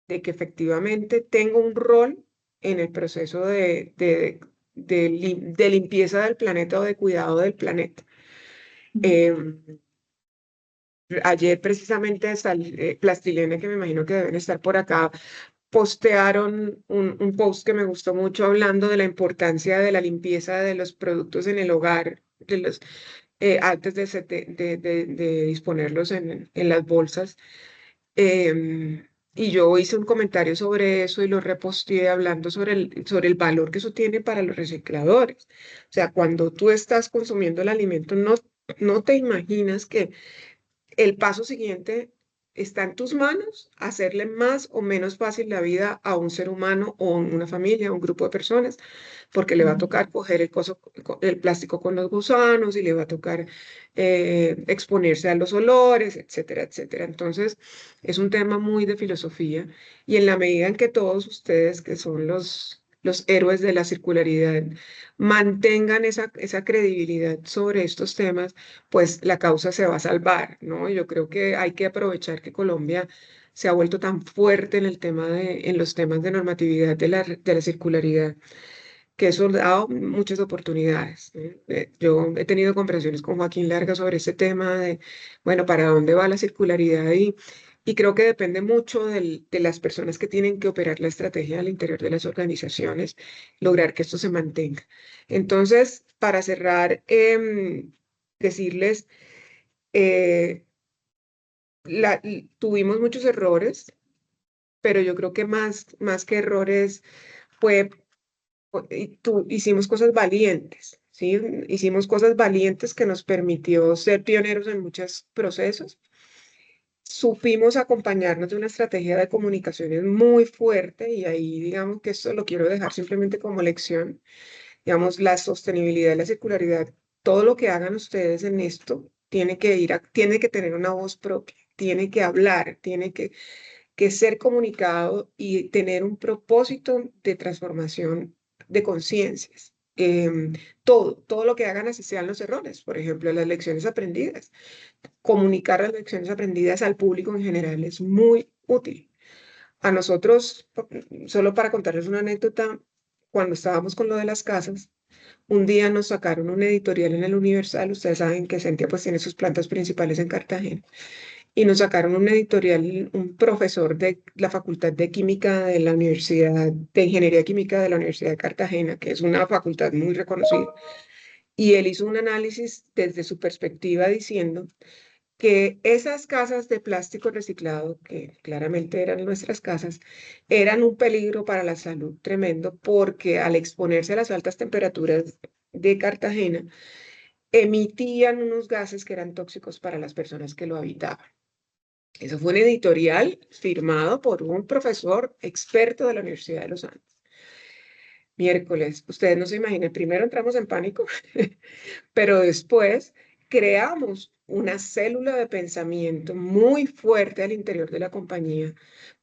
de que efectivamente tengo un rol en el proceso de limpieza del planeta o de cuidado del planeta. Ayer precisamente Plastilene, que me imagino que deben estar por acá, postearon un post que me gustó mucho hablando de la importancia de la limpieza de los productos en el hogar, antes de disponerlos en las bolsas. Y yo hice un comentario sobre eso y lo reposteé hablando sobre el valor que eso tiene para los recicladores. O sea, cuando tú estás consumiendo el alimento, no te imaginas que el paso siguiente está en tus manos, hacerle más o menos fácil la vida a un ser humano o una familia, a un grupo de personas, porque le va a tocar coger el plástico con los gusanos y le va a tocar exponerse a los olores, etcétera, etcétera. Entonces, es un tema muy de filosofía, y en la medida en que todos ustedes, que son los héroes de la circularidad, mantengan esa credibilidad sobre estos temas, pues la causa se va a salvar, ¿no? Yo creo que hay que aprovechar que Colombia se ha vuelto tan fuerte en en los temas de normatividad de la circularidad, que eso ha dado muchas oportunidades. Yo he tenido conversaciones con Joaquín Larga sobre ese tema de, bueno, ¿para dónde va la circularidad? Y creo que depende mucho de las personas que tienen que operar la estrategia al interior de las organizaciones, lograr que esto se mantenga. Entonces, para cerrar, decirles, eh, tuvimos muchos errores, pero yo creo que más que errores fue, hicimos cosas valientes, ¿sí? Hicimos cosas valientes que nos permitió ser pioneros en muchos procesos. Supimos acompañarnos de una estrategia de comunicaciones muy fuerte, y ahí digamos que esto lo quiero dejar simplemente como lección. Digamos, la sostenibilidad y la circularidad, todo lo que hagan ustedes en esto tiene tiene que tener una voz propia, tiene que hablar, tiene que ser comunicado y tener un propósito de transformación de conciencias. Todo lo que hagan, así sean los errores, por ejemplo, las lecciones aprendidas. Comunicar las lecciones aprendidas al público en general es muy útil. A nosotros, solo para contarles una anécdota, cuando estábamos con lo de las casas, un día nos sacaron un editorial en el Universal. Ustedes saben que Sentia pues tiene sus plantas principales en Cartagena, y nos sacaron un editorial, un profesor de la Facultad de Química de la Universidad de Ingeniería Química de la Universidad de Cartagena, que es una facultad muy reconocida, y él hizo un análisis desde su perspectiva diciendo que esas casas de plástico reciclado, que claramente eran nuestras casas, eran un peligro para la salud tremendo, porque al exponerse a las altas temperaturas de Cartagena, emitían unos gases que eran tóxicos para las personas que lo habitaban. Eso fue un editorial firmado por un profesor experto de la Universidad de los Andes. Miércoles, ustedes no se imaginan, primero entramos en pánico, pero después creamos una célula de pensamiento muy fuerte al interior de la compañía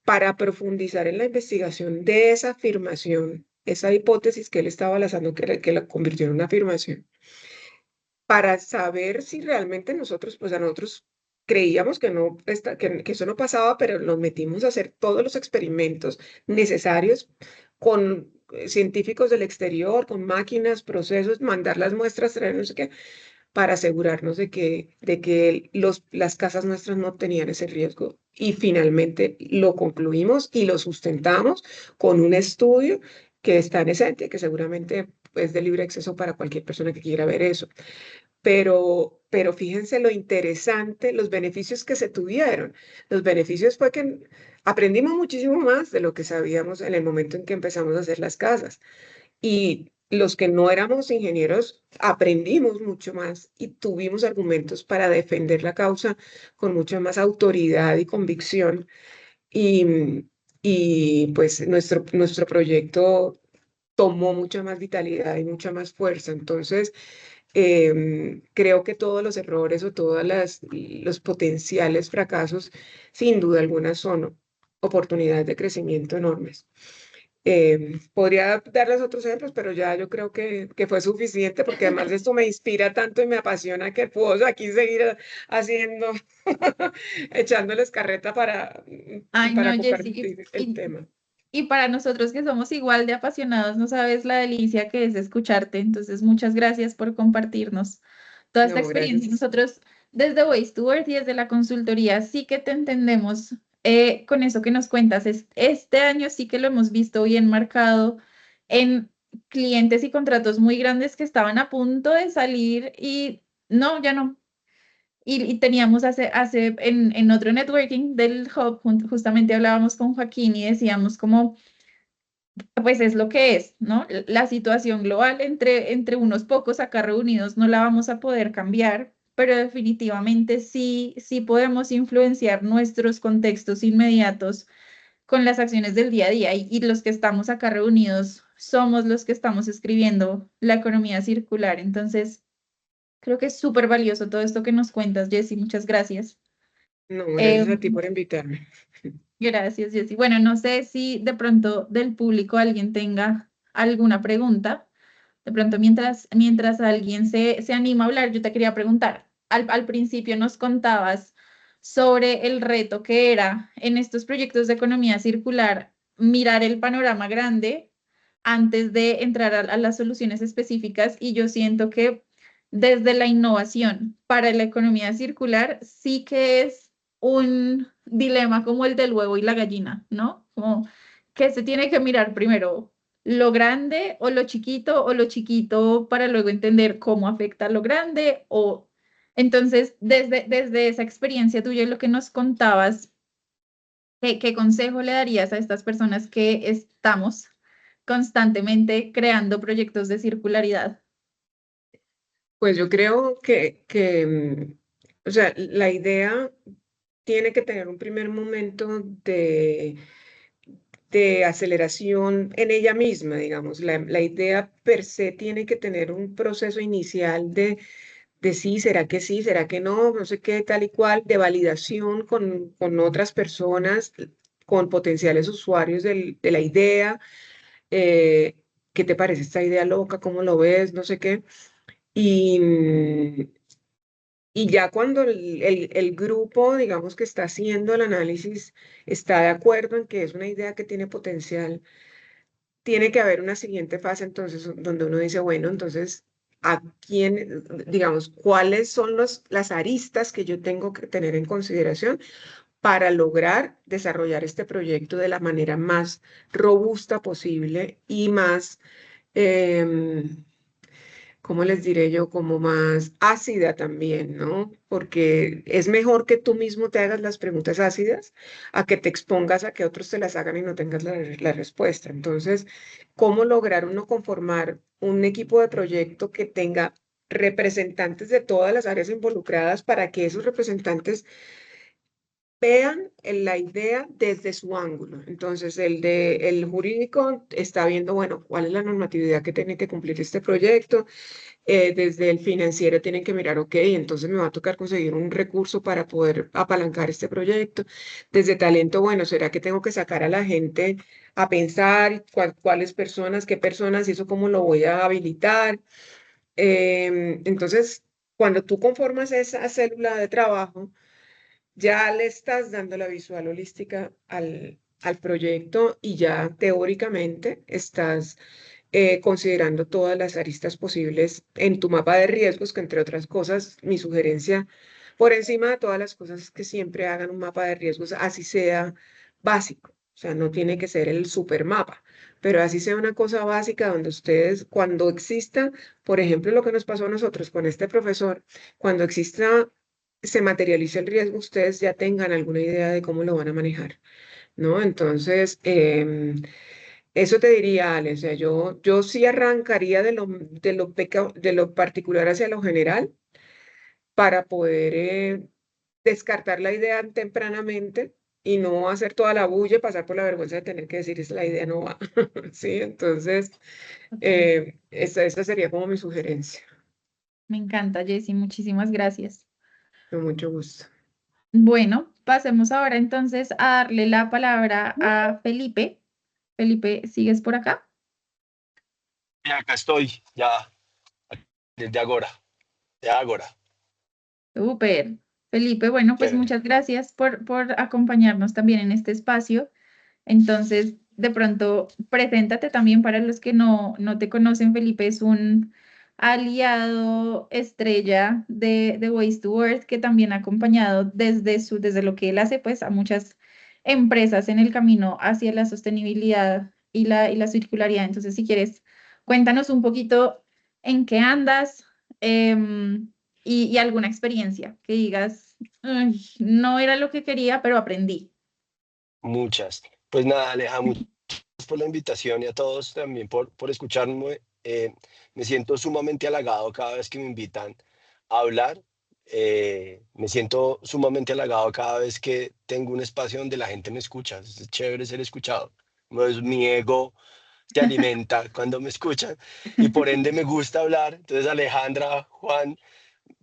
para profundizar en la investigación de esa afirmación, esa hipótesis que él estaba lanzando, que la convirtió en una afirmación, para saber si realmente nosotros creíamos que eso no pasaba, pero nos metimos a hacer todos los experimentos necesarios con científicos del exterior, con máquinas, procesos, mandar las muestras, traer no sé qué, para asegurarnos de que las casas nuestras no tenían ese riesgo. Y finalmente lo concluimos y lo sustentamos con un estudio que está en Essential, que seguramente es de libre acceso para cualquier persona que quiera ver eso. Pero fíjense lo interesante, los beneficios que se tuvieron. Los beneficios fue que aprendimos muchísimo más de lo que sabíamos en el momento en que empezamos a hacer las casas. Y los que no éramos ingenieros aprendimos mucho más y tuvimos argumentos para defender la causa con mucha más autoridad y convicción. Y pues nuestro proyecto tomó mucha más vitalidad y mucha más fuerza. Entonces, creo que todos los errores o todos los potenciales fracasos, sin duda alguna, son oportunidades de crecimiento enormes. Podría darles otros ejemplos, pero ya yo creo que fue suficiente porque además esto me inspira tanto y me apasiona que puedo aquí seguir haciendo, echándoles carreta para Ay, no, Jessy, compartir el tema. y para nosotros que somos igual de apasionados, no sabes la delicia que es escucharte. Entonces, muchas gracias por compartirnos toda esta No, experiencia. gracias. Nosotros desde Ways to Earth y desde la consultoría sí que te entendemos con eso que nos cuentas. Este año sí que lo hemos visto bien marcado en clientes y contratos muy grandes que estaban a punto de salir y no, ya no. Y teníamos en otro networking del hub, justamente hablábamos con Joaquín y decíamos como, pues es lo que es, ¿no? La situación global entre unos pocos acá reunidos no la vamos a poder cambiar, pero definitivamente sí podemos influenciar nuestros contextos inmediatos con las acciones del día a día y los que estamos acá reunidos somos los que estamos escribiendo la economía circular. Entonces, creo que es súper valioso todo esto que nos cuentas, Jessy. Muchas gracias. No, gracias a ti Em, por invitarme. Gracias, Jessy. Bueno, no sé si de pronto del público alguien tenga alguna pregunta. De pronto, mientras alguien se anima a hablar, yo te quería preguntar. Al principio nos contabas sobre el reto que era en estos proyectos de economía circular mirar el panorama grande antes de entrar a las soluciones específicas y yo siento que desde la innovación para la economía circular sí que es un dilema como el del huevo y la gallina, ¿no? Como que se tiene que mirar primero lo grande o lo chiquito para luego entender cómo afecta lo grande o entonces desde esa experiencia tuya y lo que nos contabas, ¿qué consejo le darías a estas personas que estamos constantemente creando proyectos de circularidad? Pues yo creo o sea, la idea tiene que tener un primer momento de aceleración en ella misma, digamos. La idea per se tiene que tener un proceso inicial de sí, será que no sé qué, tal y cual, de validación con otras personas, con potenciales usuarios de la idea. ¿Qué te parece esta idea loca? ¿Cómo lo ves? No sé qué. Y, y ya cuando el grupo, digamos, que está haciendo el análisis, está de acuerdo en que es una idea que tiene potencial, tiene que haber una siguiente fase, entonces, donde uno dice, bueno, entonces, ¿a quién, digamos, cuáles son las aristas que yo tengo que tener en consideración para lograr desarrollar este proyecto de la manera más robusta posible y más, ¿cómo les diré yo? Como más ácida también, ¿no? Porque es mejor que tú mismo te hagas las preguntas ácidas a que te expongas a que otros te las hagan y no tengas la respuesta. Entonces, ¿cómo lograr uno conformar un equipo de proyecto que tenga representantes de todas las áreas involucradas para que esos representantes vean la idea desde su ángulo? Entonces, el jurídico está viendo, bueno, cuál es la normatividad que tiene que cumplir este proyecto. Desde el financiero tienen que mirar, ok, entonces me va a tocar conseguir un recurso para poder apalancar este proyecto. Desde talento, bueno, ¿será que tengo que sacar a la gente a pensar cuáles personas, qué personas y eso cómo lo voy a habilitar? Entonces, cuando tú conformas esa célula de trabajo, ya le estás dando la visual holística al proyecto y ya teóricamente estás considerando todas las aristas posibles en tu mapa de riesgos, que entre otras cosas, mi sugerencia, por encima de todas las cosas, es que siempre hagan un mapa de riesgos, así sea básico. O sea, no tiene que ser el super mapa, pero así sea una cosa básica donde ustedes, cuando exista, por ejemplo, lo que nos pasó a nosotros con este profesor, cuando exista, se materialice el riesgo, ustedes ya tengan alguna idea de cómo lo van a manejar, ¿no? Entonces, eso te diría, Ale, o sea, yo sí arrancaría de lo particular hacia lo general para poder descartar la idea tempranamente y no hacer toda la bulla, pasar por la vergüenza de tener que decir, es la idea no va. Sí, entonces, esa sería como mi sugerencia. Me encanta, Jessy, muchísimas gracias. Con mucho gusto. Bueno, pasemos ahora entonces a darle la palabra a Felipe. Felipe, ¿sigues por acá? Y acá estoy, ya, desde ahora, ya ahora. Súper. Felipe, bueno, pues Chévere. muchas gracias por acompañarnos también en este espacio. Entonces, de pronto, preséntate también para los que no te conocen. Felipe es un aliado estrella de Waste to Earth, que también ha acompañado desde lo que él hace, pues, a muchas empresas en el camino hacia la sostenibilidad y la circularidad. Entonces, si quieres, cuéntanos un poquito en qué andas, y alguna experiencia que digas, "Ay, no era lo que quería, pero aprendí". Muchas. Pues nada, Aleja, muchas gracias por la invitación y a todos también por escucharme. Me siento sumamente halagado cada vez que me invitan a hablar. Me siento sumamente halagado cada vez que tengo un espacio donde la gente me escucha. Es chévere ser escuchado. Pues, mi ego se alimenta cuando me escuchan y por ende me gusta hablar. Entonces, Alejandra, Juan,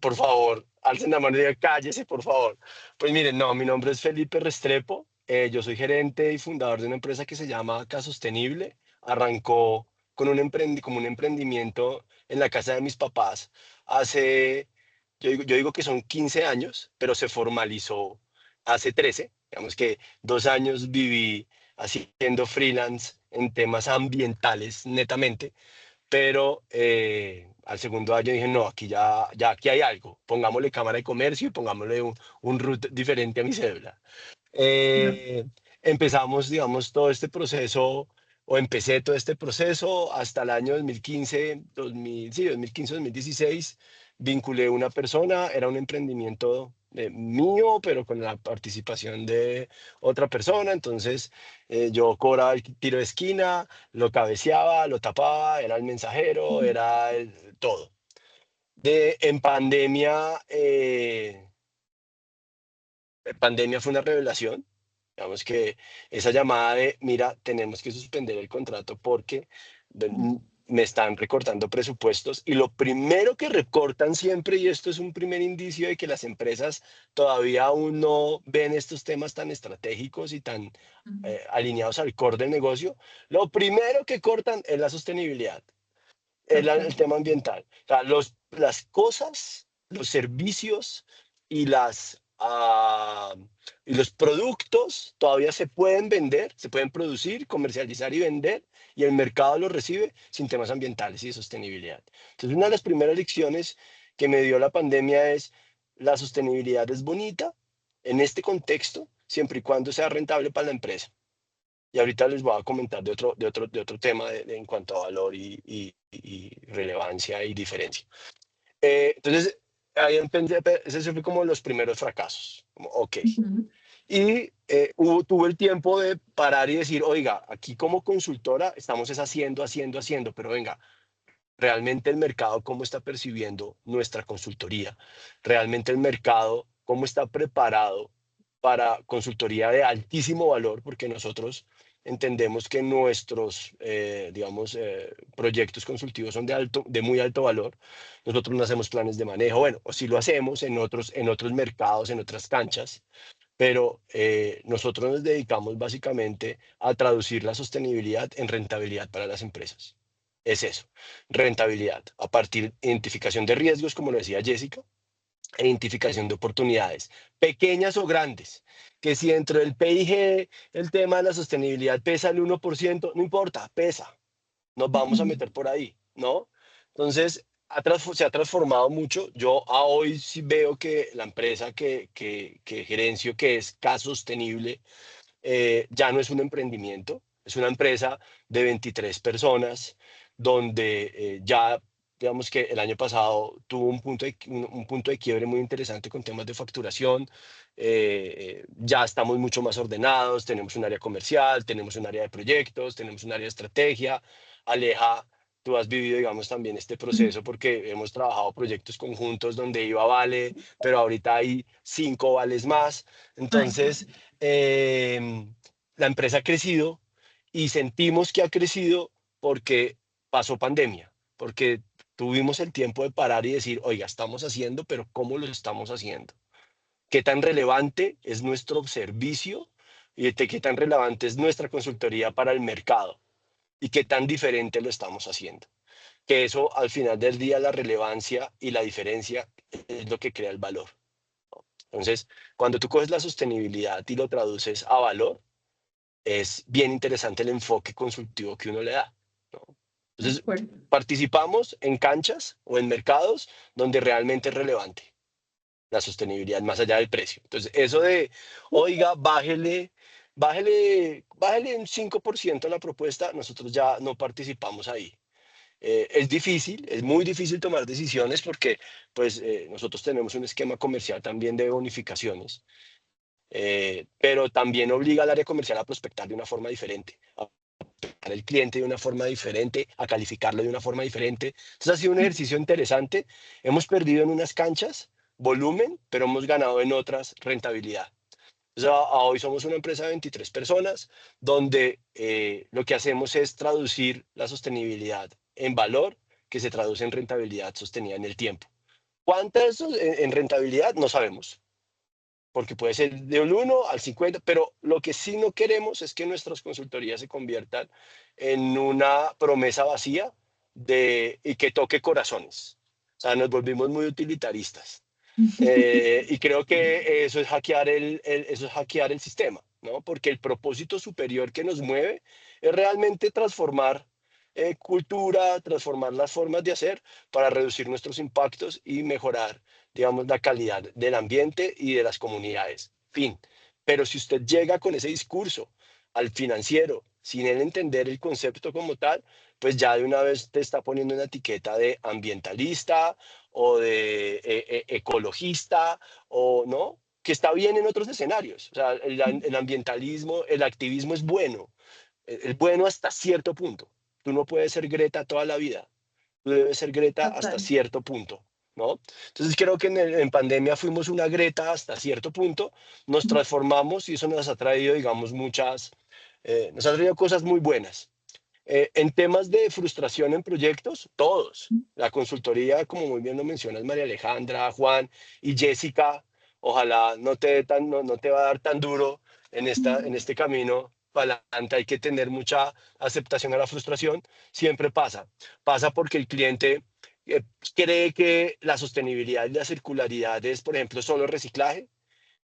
por favor, alcen la mano y digan, cállese, por favor. Pues miren, no, mi nombre es Felipe Restrepo. Yo soy gerente y fundador de una empresa que se llama Acá Sostenible. Arrancó con como un emprendimiento en la casa de mis papás hace, yo digo que son 15 años, pero se formalizó hace 13. Digamos que 2 años viví haciendo freelance en temas ambientales netamente, pero al segundo año dije, no, ya aquí hay algo, pongámosle cámara de comercio y pongámosle un root diferente a mi cédula. Empezamos, digamos, todo este proceso, o empecé todo este proceso hasta el año 2015, 2016, vinculé una persona, era un emprendimiento mío, pero con la participación de otra persona, entonces yo cobraba el tiro de esquina, lo cabeceaba, lo tapaba, era el mensajero, era todo. En pandemia fue una revelación. Digamos que esa llamada de, mira, tenemos que suspender el contrato porque me están recortando presupuestos, y lo primero que recortan siempre, y esto es un primer indicio de que las empresas todavía aún no ven estos temas tan estratégicos y tan alineados al core del negocio, lo primero que cortan es la sostenibilidad, el tema ambiental. O sea, las cosas, los servicios y y los productos todavía se pueden vender, se pueden producir, comercializar y vender, y el mercado los recibe sin temas ambientales y de sostenibilidad. Entonces, una de las primeras lecciones que me dio la pandemia es: la sostenibilidad es bonita en este contexto, siempre y cuando sea rentable para la empresa. Y ahorita les voy a comentar de otro tema en cuanto a valor y relevancia y diferencia. Entonces, ahí ese fue como los primeros fracasos. Como, ok. Y tuve el tiempo de parar y decir, oiga, aquí como consultora estamos haciendo, pero venga, realmente el mercado, ¿cómo está percibiendo nuestra consultoría? Realmente el mercado, ¿cómo está preparado para consultoría de altísimo valor? Porque nosotros entendemos que nuestros, proyectos consultivos son de muy alto valor. Nosotros no hacemos planes de manejo, bueno, o sí lo hacemos en otros mercados, en otras canchas, pero nosotros nos dedicamos básicamente a traducir la sostenibilidad en rentabilidad para las empresas. Es eso, rentabilidad, a partir de identificación de riesgos, como lo decía Jessica, e identificación de oportunidades, pequeñas o grandes, que si dentro del PIG el tema de la sostenibilidad pesa el 1%, no importa, pesa, nos vamos a meter por ahí, ¿no? Entonces, se ha transformado mucho. Yo a hoy sí veo que la empresa que gerencio, que es Caso Sostenible, ya no es un emprendimiento, es una empresa de 23 personas, donde ya, digamos que el año pasado tuvo un punto de quiebre muy interesante con temas de facturación. Ya estamos mucho más ordenados, tenemos un área comercial, tenemos un área de proyectos, tenemos un área de estrategia. Aleja, tú has vivido, digamos, también este proceso porque hemos trabajado proyectos conjuntos donde iba Vale, pero ahorita hay 5 Vales más. Entonces, la empresa ha crecido y sentimos que ha crecido porque pasó pandemia, porque tuvimos el tiempo de parar y decir, oiga, estamos haciendo, pero ¿cómo lo estamos haciendo? ¿Qué tan relevante es nuestro servicio y qué tan relevante es nuestra consultoría para el mercado? ¿Y qué tan diferente lo estamos haciendo? Que eso, al final del día, la relevancia y la diferencia es lo que crea el valor. Entonces, cuando tú coges la sostenibilidad y lo traduces a valor, es bien interesante el enfoque consultivo que uno le da, ¿no? Entonces, participamos en canchas o en mercados donde realmente es relevante la sostenibilidad más allá del precio. Entonces, eso de, oiga, bájele un 5% a la propuesta, nosotros ya no participamos ahí. Es difícil, es muy difícil tomar decisiones porque pues, nosotros tenemos un esquema comercial también de bonificaciones, pero también obliga al área comercial a prospectar de una forma diferente, a prospectar al cliente de una forma diferente, a calificarlo de una forma diferente. Entonces ha sido un ejercicio interesante. Hemos perdido en unas canchas volumen, pero hemos ganado en otras rentabilidad. Entonces, hoy somos una empresa de 23 personas donde lo que hacemos es traducir la sostenibilidad en valor que se traduce en rentabilidad sostenida en el tiempo. ¿Cuántas en rentabilidad? No sabemos, porque puede ser de un 1 al 50, pero lo que sí no queremos es que nuestras consultorías se conviertan en una promesa vacía y que toque corazones. O sea, nos volvimos muy utilitaristas. Y creo que eso es hackear eso es hackear el sistema, ¿no? Porque el propósito superior que nos mueve es realmente transformar cultura, transformar las formas de hacer para reducir nuestros impactos y mejorar, digamos, la calidad del ambiente y de las comunidades. Fin. Pero si usted llega con ese discurso al financiero sin él entender el concepto como tal, pues ya de una vez te está poniendo una etiqueta de ambientalista o de ecologista, o no, que está bien en otros escenarios. O sea, el ambientalismo, el activismo es bueno hasta cierto punto. Tú no puedes ser Greta toda la vida, tú debes ser Greta hasta cierto punto, ¿no? Entonces creo que en pandemia fuimos una Greta hasta cierto punto, nos transformamos y eso nos ha traído, digamos, nos ha traído cosas muy buenas. En temas de frustración en proyectos, todos. La consultoría, como muy bien lo mencionas, María Alejandra, Juan y Jessica, ojalá no te va a dar tan duro en este camino para adelante. Hay que tener mucha aceptación a la frustración. Siempre pasa. Pasa porque el cliente cree que la sostenibilidad y la circularidad es, por ejemplo, solo reciclaje,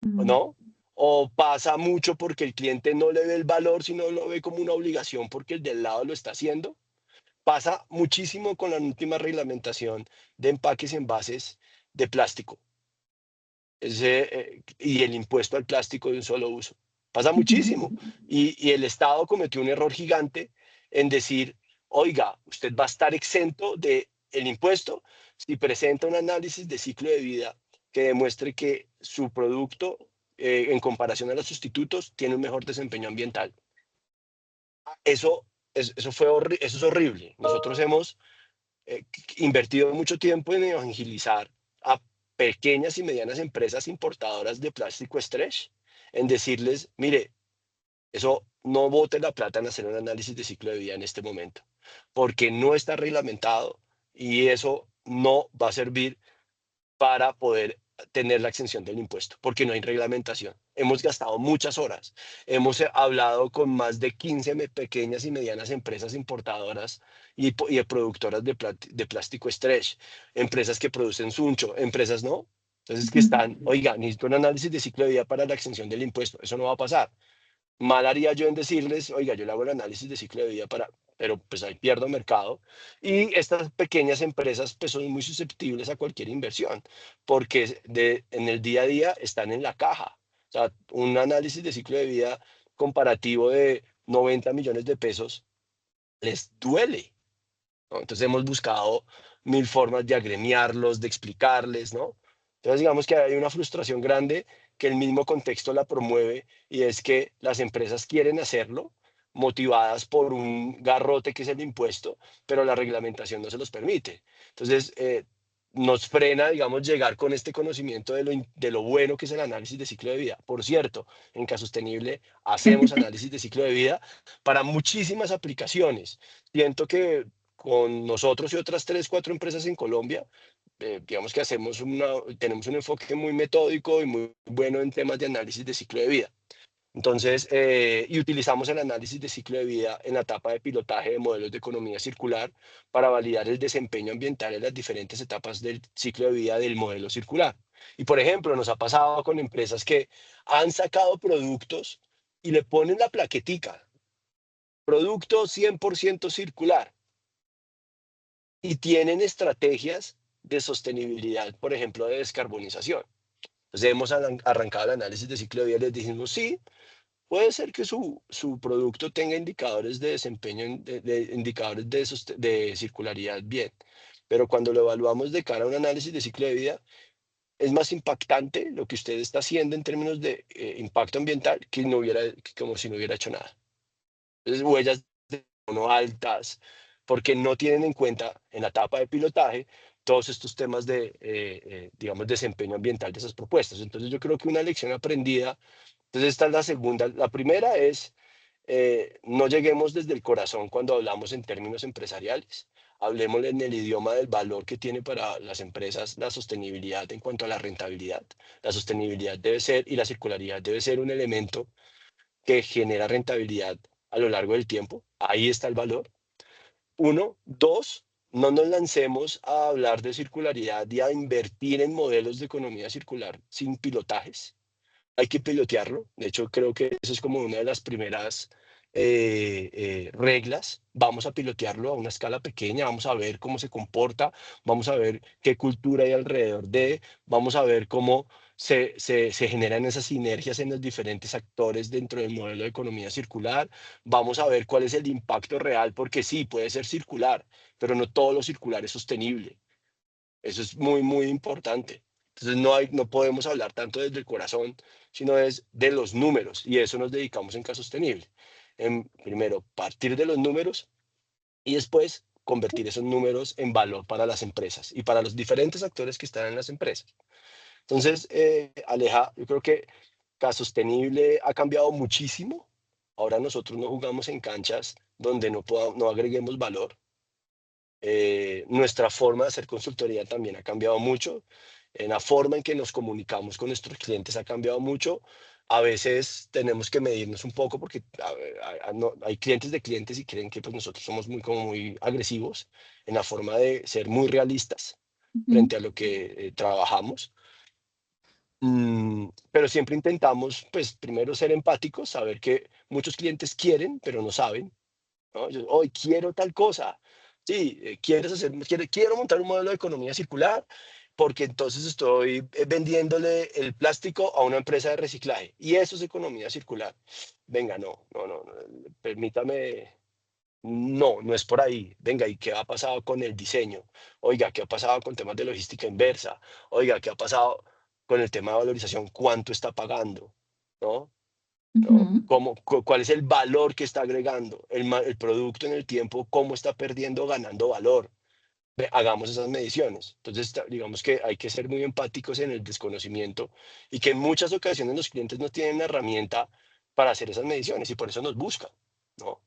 ¿no? O pasa mucho porque el cliente no le ve el valor, sino lo ve como una obligación porque el del lado lo está haciendo. Pasa muchísimo con la última reglamentación de empaques y envases de plástico. Y el impuesto al plástico de un solo uso. Pasa muchísimo. Y el Estado cometió un error gigante en decir, oiga, usted va a estar exento del impuesto si presenta un análisis de ciclo de vida que demuestre que su producto, en comparación a los sustitutos, tiene un mejor desempeño ambiental. Eso es horrible. Nosotros hemos invertido mucho tiempo en evangelizar a pequeñas y medianas empresas importadoras de plástico stretch, en decirles, mire, eso no bote la plata en hacer un análisis de ciclo de vida en este momento, porque no está reglamentado y eso no va a servir para poder tener la exención del impuesto, porque no hay reglamentación. Hemos gastado muchas horas. Hemos hablado con más de 15 pequeñas y medianas empresas importadoras y productoras de plástico stretch, empresas que producen suncho, empresas no, Entonces que están, oiga, necesito un análisis de ciclo de vida para la exención del impuesto. Eso no va a pasar. Mal haría yo en decirles, oiga, yo le hago el análisis de ciclo de vida pero pues ahí pierdo mercado. Y estas pequeñas empresas pues son muy susceptibles a cualquier inversión, porque en el día a día están en la caja. O sea, un análisis de ciclo de vida comparativo de 90 millones de pesos les duele, ¿no? Entonces hemos buscado 1000 formas de agremiarlos, de explicarles, ¿no? Entonces digamos que hay una frustración grande que el mismo contexto la promueve, y es que las empresas quieren hacerlo motivadas por un garrote que es el impuesto, pero la reglamentación no se los permite. Entonces nos frena, digamos, llegar con este conocimiento de lo bueno que es el análisis de ciclo de vida. Por cierto, en Caso Sostenible hacemos análisis de ciclo de vida para muchísimas aplicaciones. Siento que con nosotros y otras 3, 4 empresas en Colombia, digamos que tenemos un enfoque muy metódico y muy bueno en temas de análisis de ciclo de vida. Entonces, y utilizamos el análisis de ciclo de vida en la etapa de pilotaje de modelos de economía circular para validar el desempeño ambiental en las diferentes etapas del ciclo de vida del modelo circular. Y, por ejemplo, nos ha pasado con empresas que han sacado productos y le ponen la plaquetica, producto 100% circular, y tienen estrategias de sostenibilidad, por ejemplo, de descarbonización. Entonces hemos arrancado el análisis de ciclo de vida y les dijimos, sí, puede ser que su producto tenga indicadores de desempeño, indicadores de circularidad bien, pero cuando lo evaluamos de cara a un análisis de ciclo de vida, es más impactante lo que usted está haciendo en términos de impacto ambiental como si no hubiera hecho nada. Entonces, huellas de carbono altas, porque no tienen en cuenta en la etapa de pilotaje todos estos temas de, digamos, desempeño ambiental de esas propuestas. Entonces, yo creo que una lección aprendida. Entonces, esta es la segunda. La primera es, no lleguemos desde el corazón cuando hablamos en términos empresariales. Hablemos en el idioma del valor que tiene para las empresas la sostenibilidad en cuanto a la rentabilidad. La sostenibilidad debe ser, y la circularidad debe ser, un elemento que genera rentabilidad a lo largo del tiempo. Ahí está el valor. 1. 2. No nos lancemos a hablar de circularidad y a invertir en modelos de economía circular sin pilotajes. Hay que pilotearlo. De hecho, creo que eso es como una de las primeras reglas. Vamos a pilotearlo a una escala pequeña, vamos a ver cómo se comporta, vamos a ver qué cultura hay alrededor vamos a ver cómo se generan esas sinergias en los diferentes actores dentro del modelo de economía circular. Vamos a ver cuál es el impacto real, porque sí, puede ser circular, pero no todo lo circular es sostenible. Eso es muy, muy importante. Entonces no podemos hablar tanto desde el corazón, sino es de los números, y eso nos dedicamos en Caso Sostenible. Primero, partir de los números y después convertir esos números en valor para las empresas y para los diferentes actores que están en las empresas. Entonces, Aleja, yo creo que Caso Sostenible ha cambiado muchísimo. Ahora nosotros no jugamos en canchas donde no agreguemos valor. Nuestra forma de hacer consultoría también ha cambiado mucho. La forma en que nos comunicamos con nuestros clientes ha cambiado mucho. A veces tenemos que medirnos un poco porque hay clientes de clientes y creen que pues, nosotros somos muy agresivos en la forma de ser muy realistas frente a lo que trabajamos. Pero siempre intentamos, pues, primero ser empáticos, saber que muchos clientes quieren, pero no saben, ¿no? Hoy quiero tal cosa. Sí, quiero montar un modelo de economía circular porque entonces estoy vendiéndole el plástico a una empresa de reciclaje y eso es economía circular. Venga, no, permítame, no es por ahí. Venga, ¿y qué ha pasado con el diseño? Oiga, ¿qué ha pasado con temas de logística inversa? Oiga, ¿qué ha pasado con el tema de valorización? ¿Cuánto está pagando? ¿No? ¿Cuál es el valor que está agregando el producto en el tiempo? ¿Cómo está perdiendo o ganando valor? Hagamos esas mediciones. Entonces, digamos que hay que ser muy empáticos en el desconocimiento y que en muchas ocasiones los clientes no tienen la herramienta para hacer esas mediciones y por eso nos buscan, ¿no?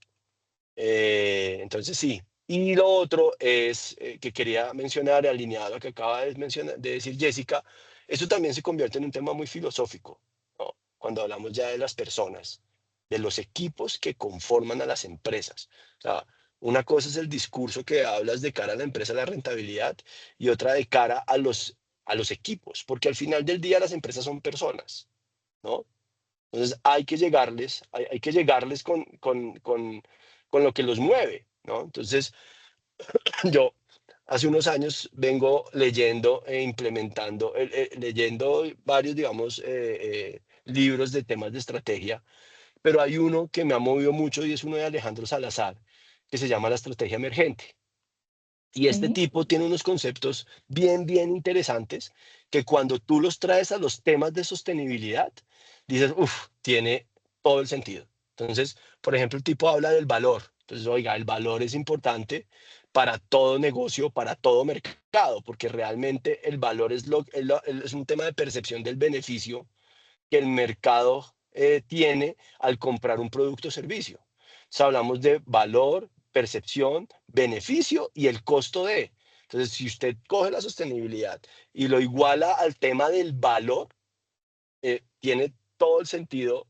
Entonces, sí. Y lo otro es que quería mencionar, alineado a lo que acaba de decir Jessica, esto también se convierte en un tema muy filosófico, ¿no? Cuando hablamos ya de las personas, de los equipos que conforman a las empresas. O sea, una cosa es el discurso que hablas de cara a la empresa, la rentabilidad, y otra de cara a a los equipos, porque al final del día las empresas son personas, ¿no? Entonces hay que llegarles, hay que llegarles con lo que los mueve, ¿no? Entonces yo hace unos años vengo leyendo e implementando, leyendo varios, digamos, libros de temas de estrategia, pero hay uno que me ha movido mucho y es uno de Alejandro Salazar, que se llama la estrategia emergente. Y este Sí. tipo tiene unos conceptos bien, bien interesantes que cuando tú los traes a los temas de sostenibilidad, dices, uff, tiene todo el sentido. Entonces, por ejemplo, el tipo habla del valor. Entonces, oiga, el valor es importante para todo negocio, para todo mercado, porque realmente el valor es un tema de percepción del beneficio que el mercado tiene al comprar un producto o servicio. Entonces, hablamos de valor, percepción, beneficio y el costo de. Entonces, si usted coge la sostenibilidad y lo iguala al tema del valor, tiene todo el sentido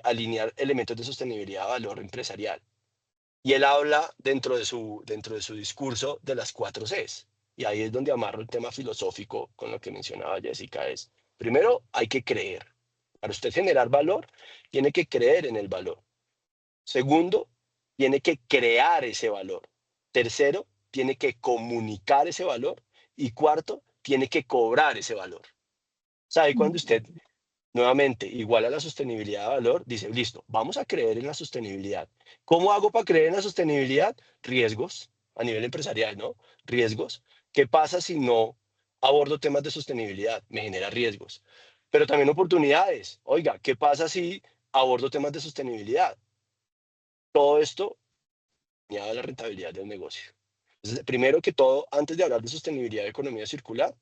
alinear elementos de sostenibilidad a valor empresarial. Y él habla dentro de su discurso de las 4 Cs. Y ahí es donde amarro el tema filosófico con lo que mencionaba Jessica. Es, primero, hay que creer. Para usted generar valor, tiene que creer en el valor. Segundo, tiene que crear ese valor. Tercero, tiene que comunicar ese valor. Y cuarto, tiene que cobrar ese valor. ¿Sabe? Cuando usted, nuevamente, igual a la sostenibilidad de valor, dice, listo, vamos a creer en la sostenibilidad. ¿Cómo hago para creer en la sostenibilidad? Riesgos a nivel empresarial, ¿no? Riesgos. ¿Qué pasa si no abordo temas de sostenibilidad? Me genera riesgos. Pero también oportunidades. Oiga, ¿qué pasa si abordo temas de sostenibilidad? Todo esto añade a la rentabilidad del negocio. Entonces, primero que todo, antes de hablar de sostenibilidad y economía circular,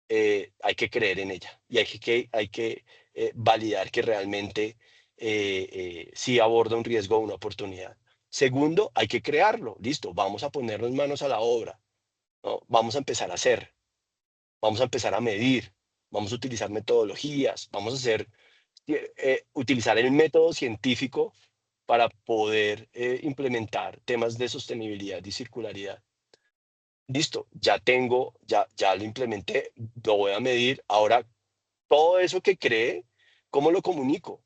hay que creer en ella y hay que validar que realmente sí aborda un riesgo o una oportunidad. Segundo, hay que crearlo. Listo, vamos a ponernos manos a la obra, ¿no? Vamos a empezar a hacer, vamos a empezar a medir, vamos a utilizar metodologías, vamos a utilizar el método científico para poder implementar temas de sostenibilidad y circularidad. Listo, ya lo implementé, lo voy a medir. Ahora, todo eso que cree, ¿cómo lo comunico?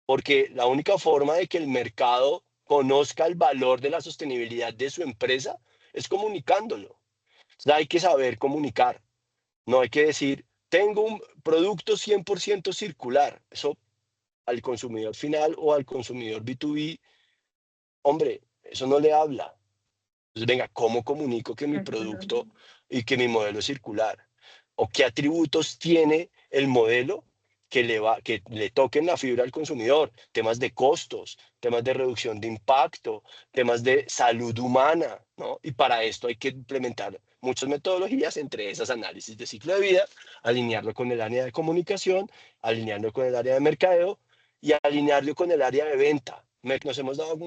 Porque la única forma de que el mercado conozca el valor de la sostenibilidad de su empresa es comunicándolo. Entonces, hay que saber comunicar. No hay que decir, tengo un producto 100% circular. Eso al consumidor final o al consumidor B2B, hombre, eso no le habla. Entonces, venga, ¿cómo comunico que mi producto y que mi modelo es circular? ¿O qué atributos tiene el modelo que le toquen la fibra al consumidor? Temas de costos, temas de reducción de impacto, temas de salud humana, ¿no? Y para esto hay que implementar muchas metodologías, entre esas análisis de ciclo de vida, alinearlo con el área de comunicación, alinearlo con el área de mercadeo y alinearlo con el área de venta. Nos hemos dado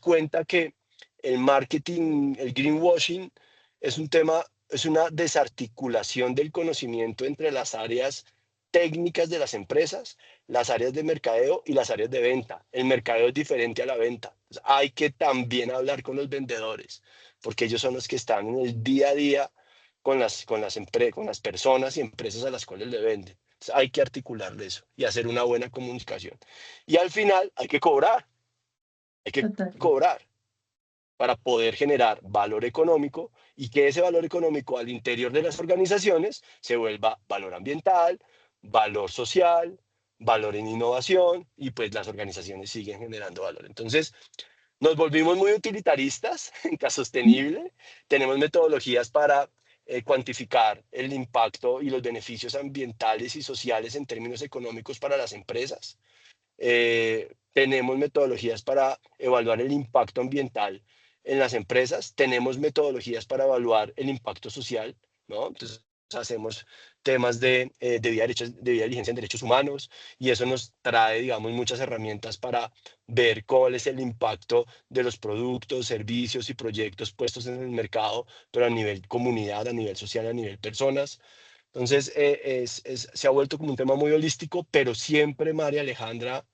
cuenta que el marketing, el greenwashing, es un tema, es una desarticulación del conocimiento entre las áreas técnicas de las empresas, las áreas de mercadeo y las áreas de venta. El mercadeo es diferente a la venta. Entonces, hay que también hablar con los vendedores, porque ellos son los que están en el día a día con las personas y empresas a las cuales le venden. Entonces, hay que articularle eso y hacer una buena comunicación. Y al final hay que cobrar. Hay que cobrar para poder generar valor económico y que ese valor económico al interior de las organizaciones se vuelva valor ambiental, valor social, valor en innovación y pues las organizaciones siguen generando valor. Entonces, nos volvimos muy utilitaristas en Casa Sostenible. Tenemos metodologías para cuantificar el impacto y los beneficios ambientales y sociales en términos económicos para las empresas. Tenemos metodologías para evaluar el impacto ambiental en las empresas, tenemos metodologías para evaluar el impacto social, ¿no? Entonces hacemos temas de debida diligencia en derechos humanos y eso nos trae, digamos, muchas herramientas para ver cuál es el impacto de los productos, servicios y proyectos puestos en el mercado, pero a nivel comunidad, a nivel social, a nivel personas. Entonces, se ha vuelto como un tema muy holístico, pero siempre, María Alejandra,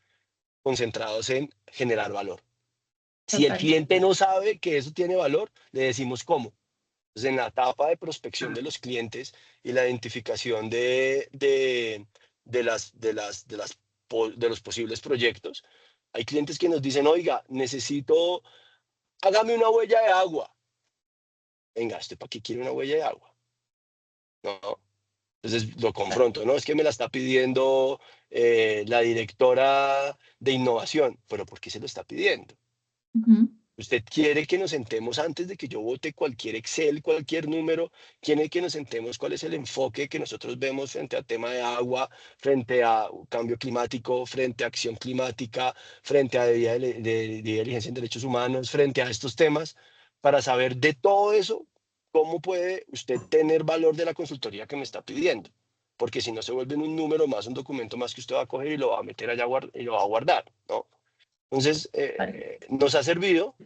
concentrados en generar valor. Si el cliente no sabe que eso tiene valor, le decimos cómo. Entonces, en la etapa de prospección de los clientes y la identificación de los posibles proyectos, hay clientes que nos dicen, oiga, hágame una huella de agua. Venga, ¿usted para qué quiere una huella de agua? No. Entonces lo confronto, no, es que me la está pidiendo la directora de innovación, pero ¿por qué se lo está pidiendo? Usted quiere que nos sentemos antes de que yo vote cualquier Excel, cualquier número, quiere que nos sentemos cuál es el enfoque que nosotros vemos frente al tema de agua, frente a cambio climático, frente a acción climática, frente a diligencia en derechos humanos, frente a estos temas, para saber de todo eso, cómo puede usted tener valor de la consultoría que me está pidiendo. Porque si no se vuelve un número más, un documento más que usted va a coger y lo va a meter allá y lo va a guardar, ¿no? Entonces, nos ha servido,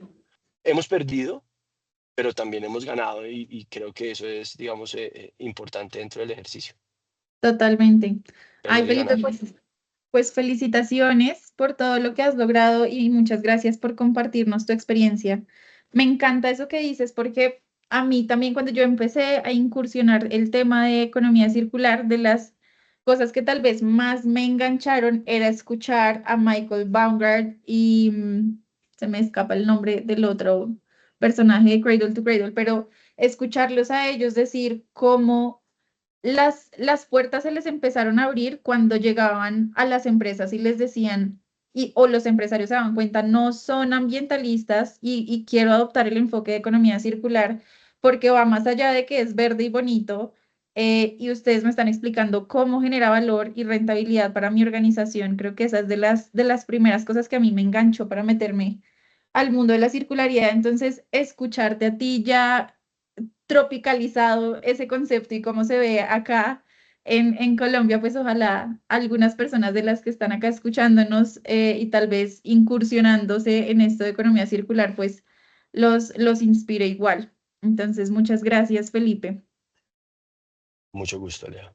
hemos perdido, pero también hemos ganado y creo que eso es, digamos, importante dentro del ejercicio. Totalmente. Ay, Perder y Felipe, ganar. pues felicitaciones por todo lo que has logrado y muchas gracias por compartirnos tu experiencia. Me encanta eso que dices porque a mí también cuando yo empecé a incursionar el tema de economía circular, de las cosas que tal vez más me engancharon era escuchar a Michael Baumgart y se me escapa el nombre del otro personaje de Cradle to Cradle, pero escucharlos a ellos decir cómo las puertas se les empezaron a abrir cuando llegaban a las empresas y les decían, o los empresarios se daban cuenta, no son ambientalistas y quiero adoptar el enfoque de economía circular porque va más allá de que es verde y bonito, y ustedes me están explicando cómo genera valor y rentabilidad para mi organización. Creo que esa es de las primeras cosas que a mí me enganchó para meterme al mundo de la circularidad. Entonces, escucharte a ti ya tropicalizado ese concepto y cómo se ve acá en Colombia, pues ojalá algunas personas de las que están acá escuchándonos y tal vez incursionándose en esto de economía circular, pues los inspire igual. Entonces, muchas gracias, Felipe. Mucho gusto, Lea.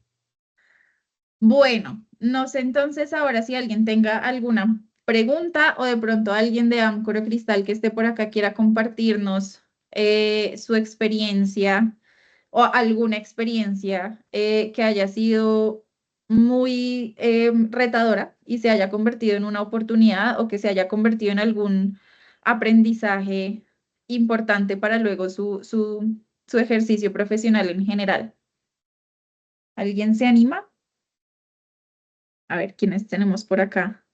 Bueno, no sé entonces ahora si alguien tenga alguna pregunta o de pronto alguien de Amcoro Cristal que esté por acá quiera compartirnos su experiencia o alguna experiencia que haya sido muy retadora y se haya convertido en una oportunidad o que se haya convertido en algún aprendizaje importante para luego su ejercicio profesional en general. ¿Alguien se anima? A ver, ¿quiénes tenemos por acá?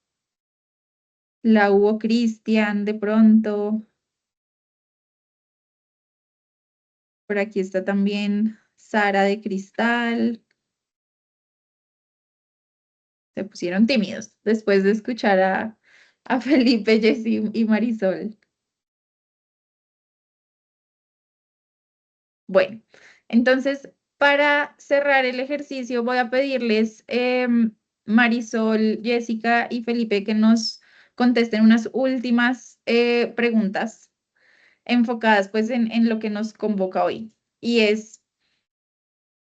La Hugo Cristian, de pronto. Por aquí está también Sara de Cristal. Se pusieron tímidos después de escuchar a Felipe, Jessy y Marisol. Bueno, entonces, para cerrar el ejercicio, voy a pedirles, Marisol, Jessica y Felipe, que nos contesten unas últimas preguntas enfocadas pues en lo que nos convoca hoy. Y es,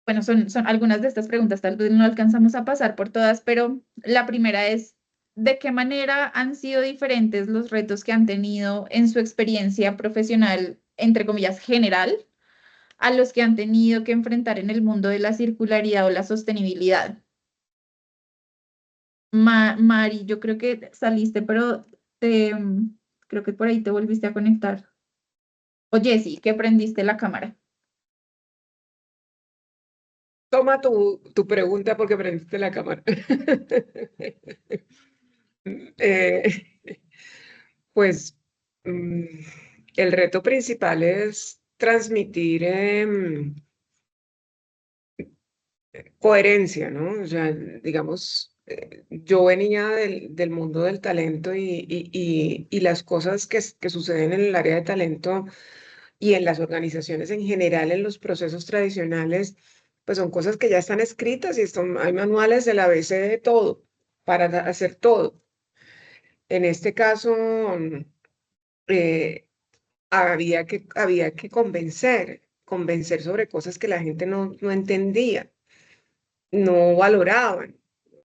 bueno, son algunas de estas preguntas, tal vez no alcanzamos a pasar por todas, pero la primera es, ¿de qué manera han sido diferentes los retos que han tenido en su experiencia profesional, entre comillas, general, a los que han tenido que enfrentar en el mundo de la circularidad o la sostenibilidad? Mari, yo creo que saliste, pero creo que por ahí te volviste a conectar. O Jessy, que prendiste la cámara. Toma tu pregunta porque prendiste la cámara. Pues el reto principal es transmitir coherencia, ¿no? O sea, digamos, yo venía del mundo del talento y las cosas que suceden en el área de talento y en las organizaciones en general, en los procesos tradicionales, pues son cosas que ya están escritas y hay manuales del ABC de todo, para hacer todo. En este caso, había que convencer sobre cosas que la gente no entendía, no valoraban.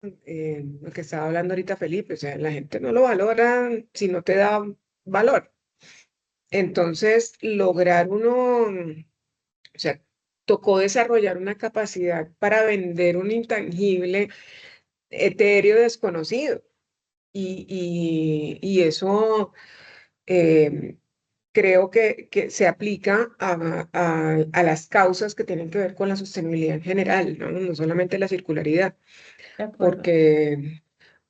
Lo que estaba hablando ahorita Felipe, o sea, la gente no lo valora si no te da valor. Entonces, lograr uno O sea, tocó desarrollar una capacidad para vender un intangible etéreo desconocido. Y eso creo que se aplica a las causas que tienen que ver con la sostenibilidad en general, ¿no? No solamente la circularidad, De acuerdo.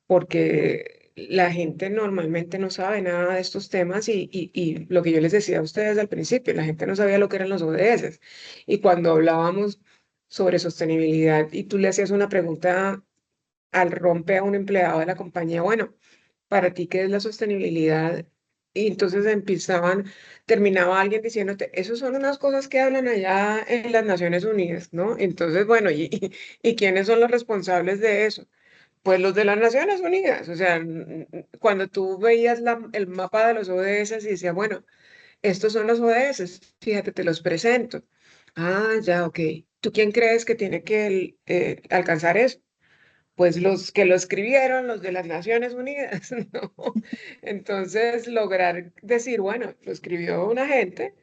porque la gente normalmente no sabe nada de estos temas y lo que yo les decía a ustedes al principio, la gente no sabía lo que eran los ODS. Y cuando hablábamos sobre sostenibilidad y tú le hacías una pregunta al rompe a un empleado de la compañía, bueno, ¿para ti qué es la sostenibilidad? Y entonces terminaba alguien diciéndote, eso son unas cosas que hablan allá en las Naciones Unidas, ¿no? Entonces, bueno, ¿y quiénes son los responsables de eso? Pues los de las Naciones Unidas. O sea, cuando tú veías el mapa de los ODS y decías, bueno, estos son los ODS, fíjate, te los presento. Ah, ya, ok. ¿Tú quién crees que tiene que alcanzar eso? Pues los que lo escribieron, los de las Naciones Unidas, ¿no? Entonces, lograr decir, bueno, lo escribió una gente,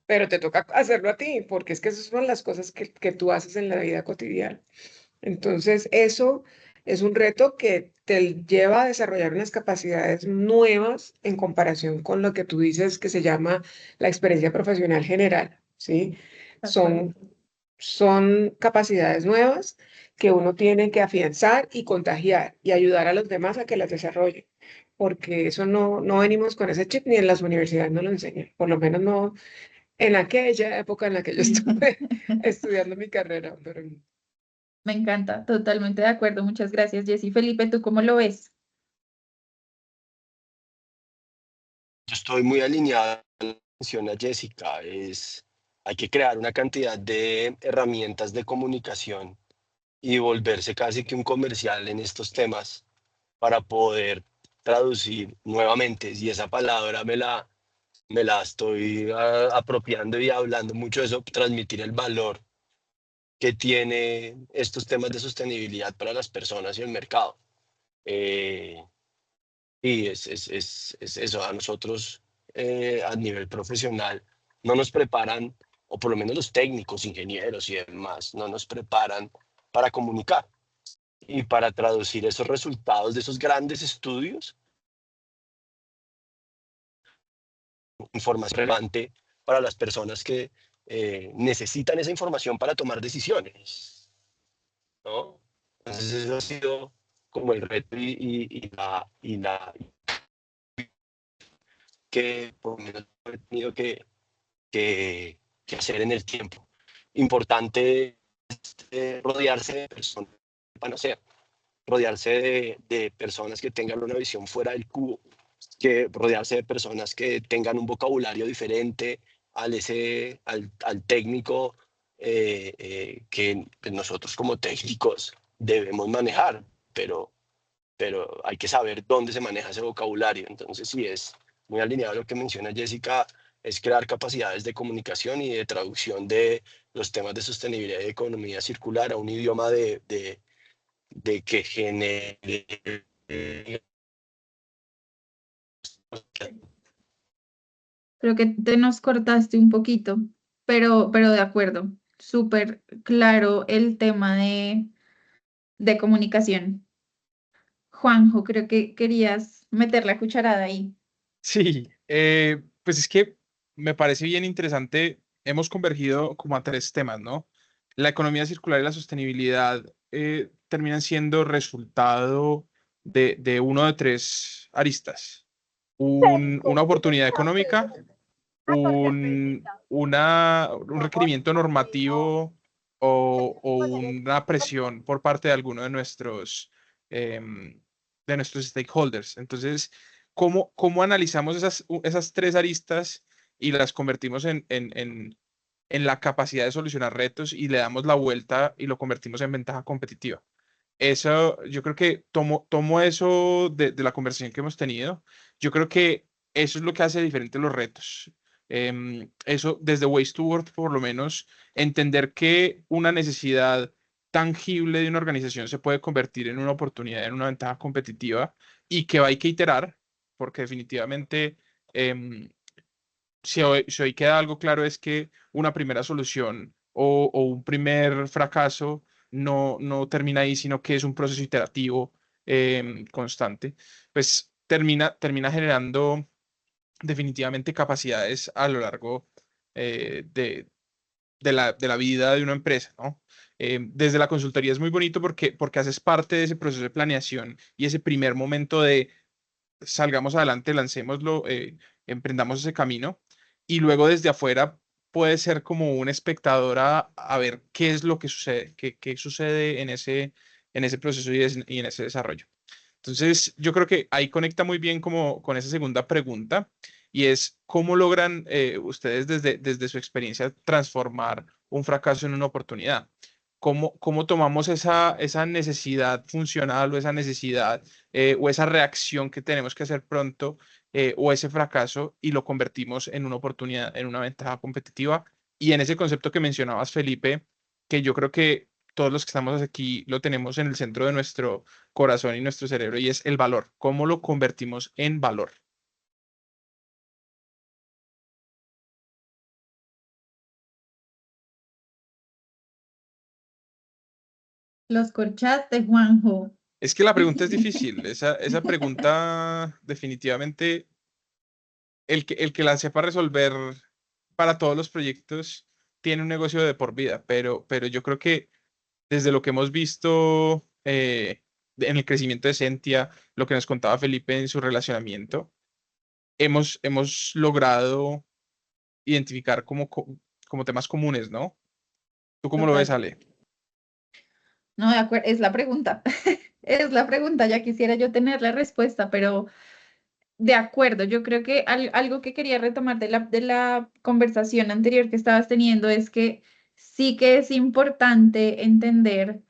pero te toca hacerlo a ti, porque es que esas son las cosas que tú haces en la vida cotidiana. Entonces, eso es un reto que te lleva a desarrollar unas capacidades nuevas en comparación con lo que tú dices que se llama la experiencia profesional general, ¿sí? De acuerdo. Son capacidades nuevas que uno tiene que afianzar y contagiar y ayudar a los demás a que las desarrollen, porque eso no venimos con ese chip ni en las universidades no lo enseñan, por lo menos no en aquella época en la que yo estuve estudiando mi carrera, pero Me encanta, totalmente de acuerdo. Muchas gracias, Jessy. Felipe, ¿tú cómo lo ves? Yo estoy muy alineado con lo que menciona Jessica. Hay que crear una cantidad de herramientas de comunicación y volverse casi que un comercial en estos temas para poder traducir nuevamente. Y esa palabra me la estoy apropiando y hablando mucho de eso, transmitir el valor que tiene estos temas de sostenibilidad para las personas y el mercado. Eh, y es eso, a nosotros a nivel profesional no nos preparan, o por lo menos los técnicos, ingenieros y demás, no nos preparan para comunicar y para traducir esos resultados de esos grandes estudios, información relevante para las personas que necesitan esa información para tomar decisiones, ¿no? Entonces eso ha sido como el reto y la que por lo menos he tenido que hacer en el tiempo. Importante rodearse de personas que van a ser, rodearse de personas que tengan una visión fuera del cubo, que rodearse de personas que tengan un vocabulario diferente al técnico que nosotros como técnicos debemos manejar, pero hay que saber dónde se maneja ese vocabulario. Entonces, sí, es muy alineado a lo que menciona Jessica, es crear capacidades de comunicación y de traducción de los temas de sostenibilidad y economía circular a un idioma de que genere. Creo que te nos cortaste un poquito, pero de acuerdo. Súper claro el tema de comunicación. Juanjo, creo que querías meter la cucharada ahí. Sí, pues es que me parece bien interesante. Hemos convergido como a tres temas, ¿no? La economía circular y la sostenibilidad terminan siendo resultado de uno de tres aristas. Una oportunidad económica, un requerimiento normativo o una presión por parte de alguno de nuestros stakeholders. Entonces, ¿cómo analizamos esas tres aristas y las convertimos en la capacidad de solucionar retos y le damos la vuelta y lo convertimos en ventaja competitiva? Eso, yo creo que tomo eso de la conversación que hemos tenido. Yo creo que eso es lo que hace diferente los retos. Eso, desde Waste to Work, por lo menos, entender que una necesidad tangible de una organización se puede convertir en una oportunidad, en una ventaja competitiva y que hay que iterar, porque definitivamente si hoy queda algo claro es que una primera solución o un primer fracaso no termina ahí, sino que es un proceso iterativo constante, pues termina generando definitivamente capacidades a lo largo de la vida de una empresa, ¿no? Desde la consultoría es muy bonito porque haces parte de ese proceso de planeación y ese primer momento de salgamos adelante, lancémoslo, emprendamos ese camino y luego desde afuera puede ser como un espectador a ver qué es lo que sucede, qué sucede en ese proceso y en ese desarrollo. Entonces, yo creo que ahí conecta muy bien como con esa segunda pregunta y es cómo logran ustedes desde su experiencia transformar un fracaso en una oportunidad. ¿Cómo tomamos esa necesidad funcional o esa necesidad o esa reacción que tenemos que hacer pronto o ese fracaso y lo convertimos en una oportunidad, en una ventaja competitiva? Y en ese concepto que mencionabas, Felipe, que yo creo que todos los que estamos aquí lo tenemos en el centro de nuestro corazón y nuestro cerebro y es el valor. ¿Cómo lo convertimos en valor? Los corchats de Juanjo. Es que la pregunta es difícil. Esa pregunta definitivamente, el que la sepa resolver para todos los proyectos tiene un negocio de por vida, pero yo creo que desde lo que hemos visto en el crecimiento de Sentia, lo que nos contaba Felipe en su relacionamiento, hemos logrado identificar como temas comunes, ¿no? ¿Tú cómo lo ves, Total. Ale? No, de acuerdo, es la pregunta. Es la pregunta, ya quisiera yo tener la respuesta, pero de acuerdo, yo creo que algo que quería retomar de la conversación anterior que estabas teniendo es que sí que es importante entender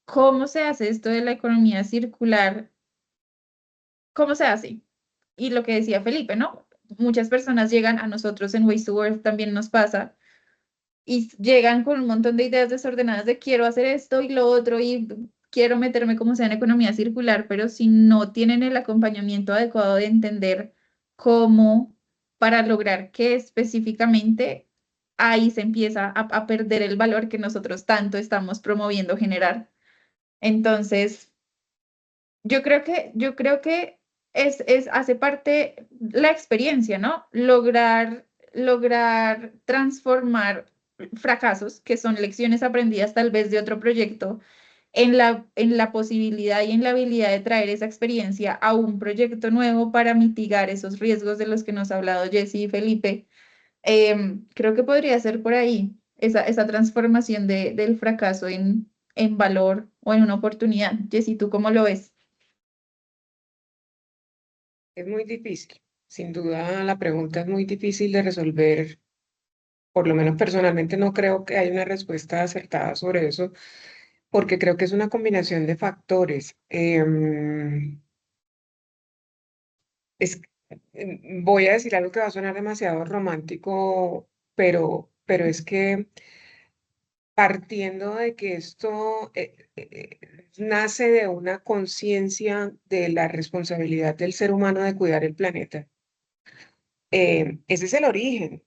cómo se hace esto de la economía circular, cómo se hace. Y lo que decía Felipe, ¿no? Muchas personas llegan a nosotros en Waste to Work, también nos pasa, y llegan con un montón de ideas desordenadas de quiero hacer esto y lo otro y quiero meterme como sea en economía circular, pero si no tienen el acompañamiento adecuado de entender cómo para lograr qué específicamente, ahí se empieza a perder el valor que nosotros tanto estamos promoviendo generar. Entonces, yo creo que hace parte la experiencia, ¿no? Lograr transformar fracasos, que son lecciones aprendidas tal vez de otro proyecto, en la posibilidad y en la habilidad de traer esa experiencia a un proyecto nuevo para mitigar esos riesgos de los que nos ha hablado Jesse y Felipe. Creo que podría ser por ahí esa transformación del fracaso en valor o en una oportunidad. Jesse, ¿tú cómo lo ves? Es muy difícil. Sin duda, la pregunta es muy difícil de resolver. Por lo menos personalmente no creo que haya una respuesta acertada sobre eso, porque creo que es una combinación de factores. Voy a decir algo que va a sonar demasiado romántico, pero es que partiendo de que esto nace de una conciencia de la responsabilidad del ser humano de cuidar el planeta. Ese es el origen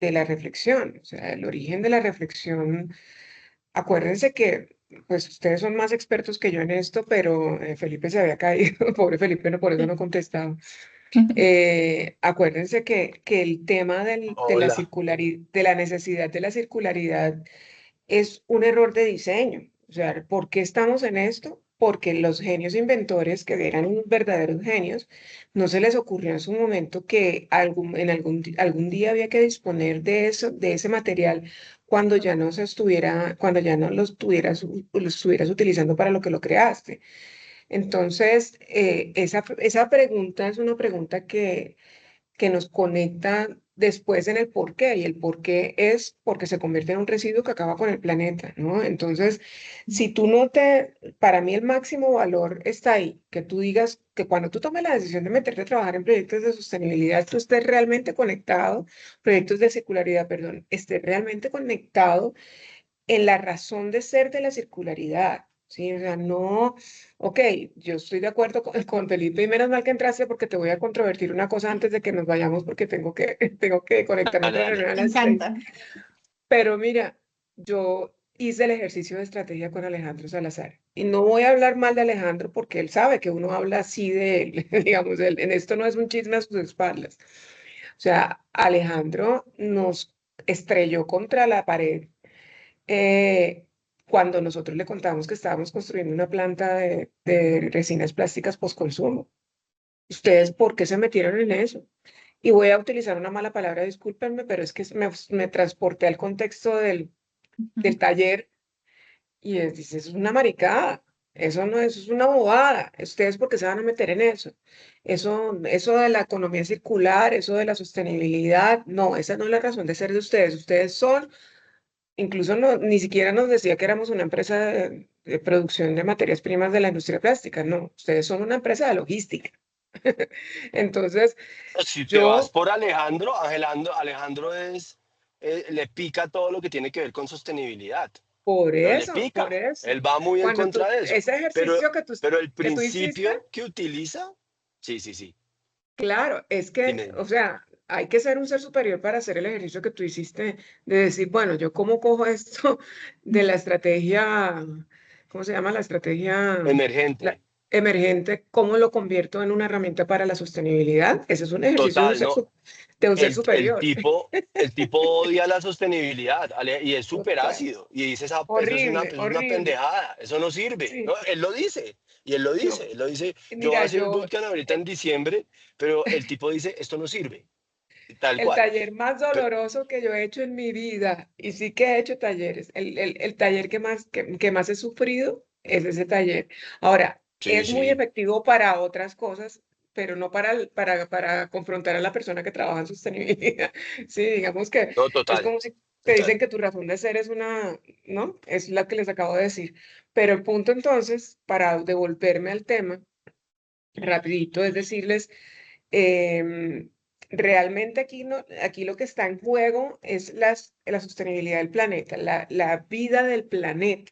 de la reflexión, o sea, el origen de la reflexión. Acuérdense que, pues ustedes son más expertos que yo en esto, pero Felipe se había caído, pobre Felipe, no, por eso no contestaba. Acuérdense que el tema de la Hola. de la necesidad de la circularidad es un error de diseño. O sea, ¿por qué estamos en esto? Porque los genios inventores, que eran verdaderos genios, no se les ocurrió en su momento que algún día había que disponer de eso, de ese material cuando ya no cuando ya no lo estuvieras utilizando para lo que lo creaste. Entonces, esa pregunta es una pregunta que nos conecta después en el por qué, y el por qué es porque se convierte en un residuo que acaba con el planeta, ¿no? Entonces, si tú no para mí el máximo valor está ahí, que tú digas que cuando tú tomes la decisión de meterte a trabajar en proyectos de sostenibilidad, tú estés realmente conectado, proyectos de circularidad, perdón, estés realmente conectado en la razón de ser de la circularidad. O Sí, o sea, no, ok, yo estoy de acuerdo con Felipe y menos mal que entraste porque te voy a controvertir una cosa antes de que nos vayamos porque tengo que conectarme a Dale, otra dale. reunión a Me las 6. encanta. Pero mira, yo hice el ejercicio de estrategia con Alejandro Salazar y no voy a hablar mal de Alejandro porque él sabe que uno habla así de él, digamos, en esto no es un chisme a sus espaldas. O sea, Alejandro nos estrelló contra la pared eh, cuando nosotros le contamos que estábamos construyendo una planta de resinas plásticas postconsumo. ¿Ustedes por qué se metieron en eso? Y voy a utilizar una mala palabra, discúlpenme, pero es que me transporté al contexto del taller y dice, eso es una maricada, eso no es, eso es una bobada. ¿Ustedes por qué se van a meter en eso? Eso de la economía circular, eso de la sostenibilidad, no, esa no es la razón de ser de ustedes. Ustedes son, incluso no, ni siquiera nos decía que éramos una empresa de producción de materias primas de la industria plástica, no, ustedes son una empresa de logística. Entonces, Si te vas yo, por Alejandro, Alejandro le pica todo lo que tiene que ver con sostenibilidad. Pero le por pica. eso, Él va muy en cuando tú, contra de eso. ese ejercicio Pero el que tú hiciste, principio que utiliza, sí, sí, sí. claro, es que, Dime, dime. o sea, hay que ser un ser superior para hacer el ejercicio que tú hiciste de decir, bueno, yo cómo cojo esto de la estrategia, ¿cómo se llama? La estrategia Emergente. emergente, ¿cómo lo convierto en una herramienta para la sostenibilidad? Ese es un ejercicio Total, ¿no? de un ser El superior. tipo, el tipo odia la sostenibilidad y es súper Total. ácido. Y dice, Horrible, eso es una horrible. pendejada, eso no sirve. Sí, ¿No? Él lo dice. Y él lo no. dice. Él lo dice, yo voy a Mira, hacer el bootcamp ahorita en diciembre, pero el tipo dice, esto no sirve. Tal el cual. taller más Pe- doloroso que yo he hecho en mi vida, y sí que he hecho talleres, el taller que más he sufrido es ese taller. Ahora, sí, es muy sí. efectivo para otras cosas, pero no para confrontar a la persona que trabaja en sostenibilidad. Sí, digamos que No, es total, como si te dicen total. que tu razón de ser es una, ¿no? Es la que les acabo de decir. Pero el punto entonces, para devolverme al tema, rapidito, es decirles Em, realmente aquí, no, aquí lo que está en juego es la sostenibilidad del planeta, la vida del planeta.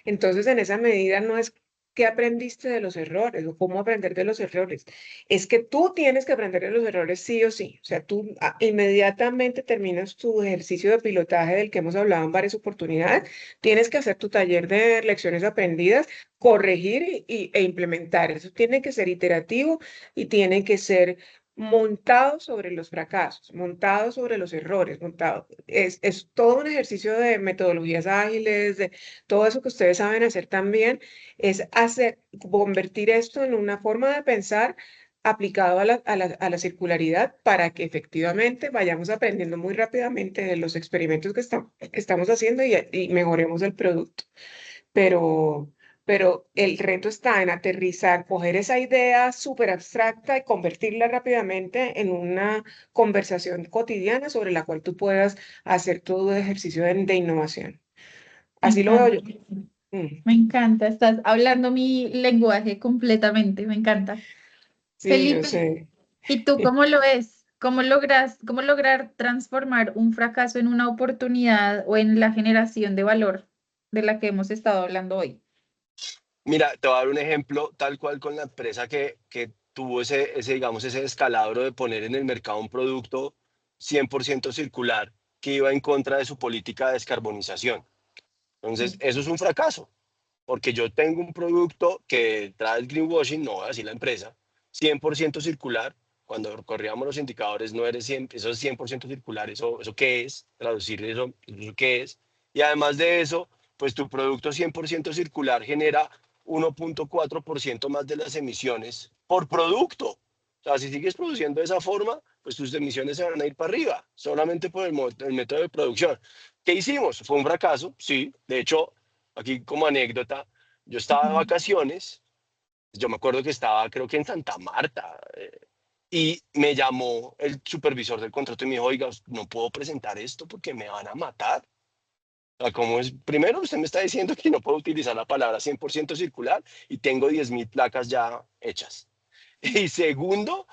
Entonces, en esa medida no es qué aprendiste de los errores o cómo aprender de los errores. Es que tú tienes que aprender de los errores sí o sí. O sea, tú inmediatamente terminas tu ejercicio de pilotaje del que hemos hablado en varias oportunidades, tienes que hacer tu taller de lecciones aprendidas, corregir e implementar. Eso tiene que ser iterativo y tiene que ser montado sobre los fracasos, montado sobre los errores, montado. Es todo un ejercicio de metodologías ágiles, de todo eso que ustedes saben hacer también, es convertir esto en una forma de pensar aplicado a la circularidad para que efectivamente vayamos aprendiendo muy rápidamente de los experimentos que estamos haciendo y mejoremos el producto. Pero, pero el reto está en aterrizar, coger esa idea súper abstracta y convertirla rápidamente en una conversación cotidiana sobre la cual tú puedas hacer todo ejercicio de innovación. Me Así lo veo encanta. yo. Mm, Me encanta. Estás hablando mi lenguaje completamente. Me encanta. sí, yo Felipe, sé. ¿y tú cómo lo ves? Cómo lograr transformar un fracaso en una oportunidad o en la generación de valor de la que hemos estado hablando hoy? Mira, te voy a dar un ejemplo tal cual con la empresa que tuvo digamos, ese descalabro de poner en el mercado un producto 100% circular que iba en contra de su política de descarbonización. Entonces, eso es un fracaso, porque yo tengo un producto que trae el greenwashing, no voy a decir la empresa, 100% circular. Cuando corríamos los indicadores, no eres 100, eso es 100% circular. ¿Eso qué es? Traducir eso qué es. Y además de eso, pues tu producto 100% circular genera 1.4% más de las emisiones por producto. O sea, si sigues produciendo de esa forma, pues tus emisiones se van a ir para arriba, solamente por el método de producción. ¿Qué hicimos? Fue un fracaso, sí. De hecho, aquí como anécdota, yo estaba de Ujú. vacaciones, yo me acuerdo que estaba creo que en Santa Marta, y me llamó el supervisor del contrato y me dijo, oiga, no puedo presentar esto porque me van a matar. O sea, ¿cómo es? Primero, usted me está diciendo que no puedo utilizar la palabra 100% circular y tengo 10.000 placas ya hechas. Y segundo,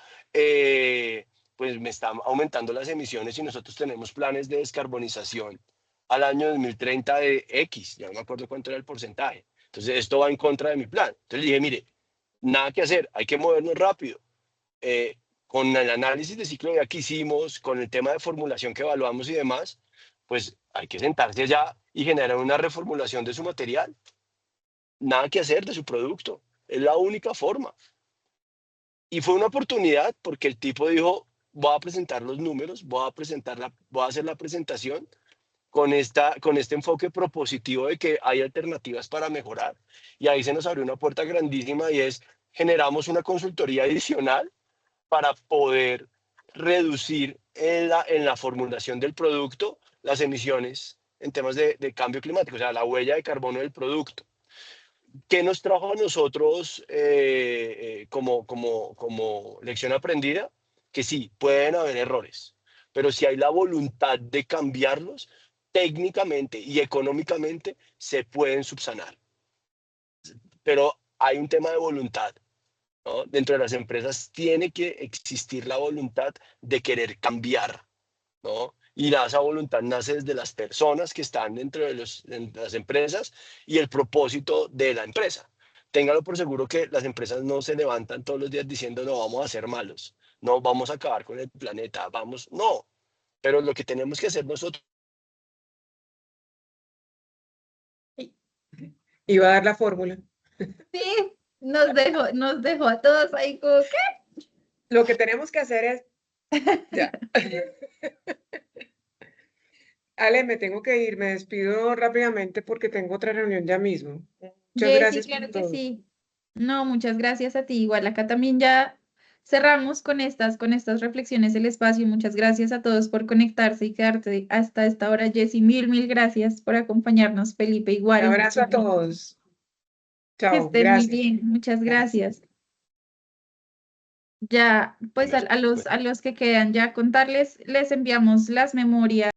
pues me están aumentando las emisiones y nosotros tenemos planes de descarbonización al año 2030 de X, ya no me acuerdo cuánto era el porcentaje. Entonces, esto va en contra de mi plan. Entonces le dije, mire, nada que hacer, hay que movernos rápido. Con el análisis de ciclo de vida que hicimos, con el tema de formulación que evaluamos y demás, pues hay que sentarse allá y generar una reformulación de su material. Nada que hacer de su producto. Es la única forma. Y fue una oportunidad porque el tipo dijo, voy a presentar los números, voy a hacer la presentación con este enfoque propositivo de que hay alternativas para mejorar. Y ahí se nos abrió una puerta grandísima y es, generamos una consultoría adicional para poder reducir en la formulación del producto las emisiones en temas de cambio climático, o sea, la huella de carbono del producto. ¿Qué nos trajo a nosotros como lección aprendida? Que sí, pueden haber errores, pero si hay la voluntad de cambiarlos, técnicamente y económicamente se pueden subsanar. Pero hay un tema de voluntad, ¿no? Dentro de las empresas tiene que existir la voluntad de querer cambiar, ¿no? Y esa voluntad nace desde las personas que están dentro de las empresas y el propósito de la empresa. Téngalo por seguro que las empresas no se levantan todos los días diciendo, no, vamos a ser malos, no, vamos a acabar con el planeta, vamos, no. Pero lo que tenemos que hacer nosotros. Iba a dar la fórmula. Sí, nos dejó a todos ahí como, ¿qué? Lo que tenemos que hacer es... Ya. Ale, me tengo que ir, me despido rápidamente porque tengo otra reunión ya mismo. Muchas Jessy, gracias por claro que todo. sí. No, muchas gracias a ti. Igual acá también ya cerramos con estas reflexiones del espacio. Muchas gracias a todos por conectarse y quedarte hasta esta hora, Jessy. Mil gracias por acompañarnos, Felipe. Igual. Un abrazo a todos. Que Chao, estén muy gracias. bien. Muchas gracias. Ya, pues a los que quedan, ya contarles, les enviamos las memorias.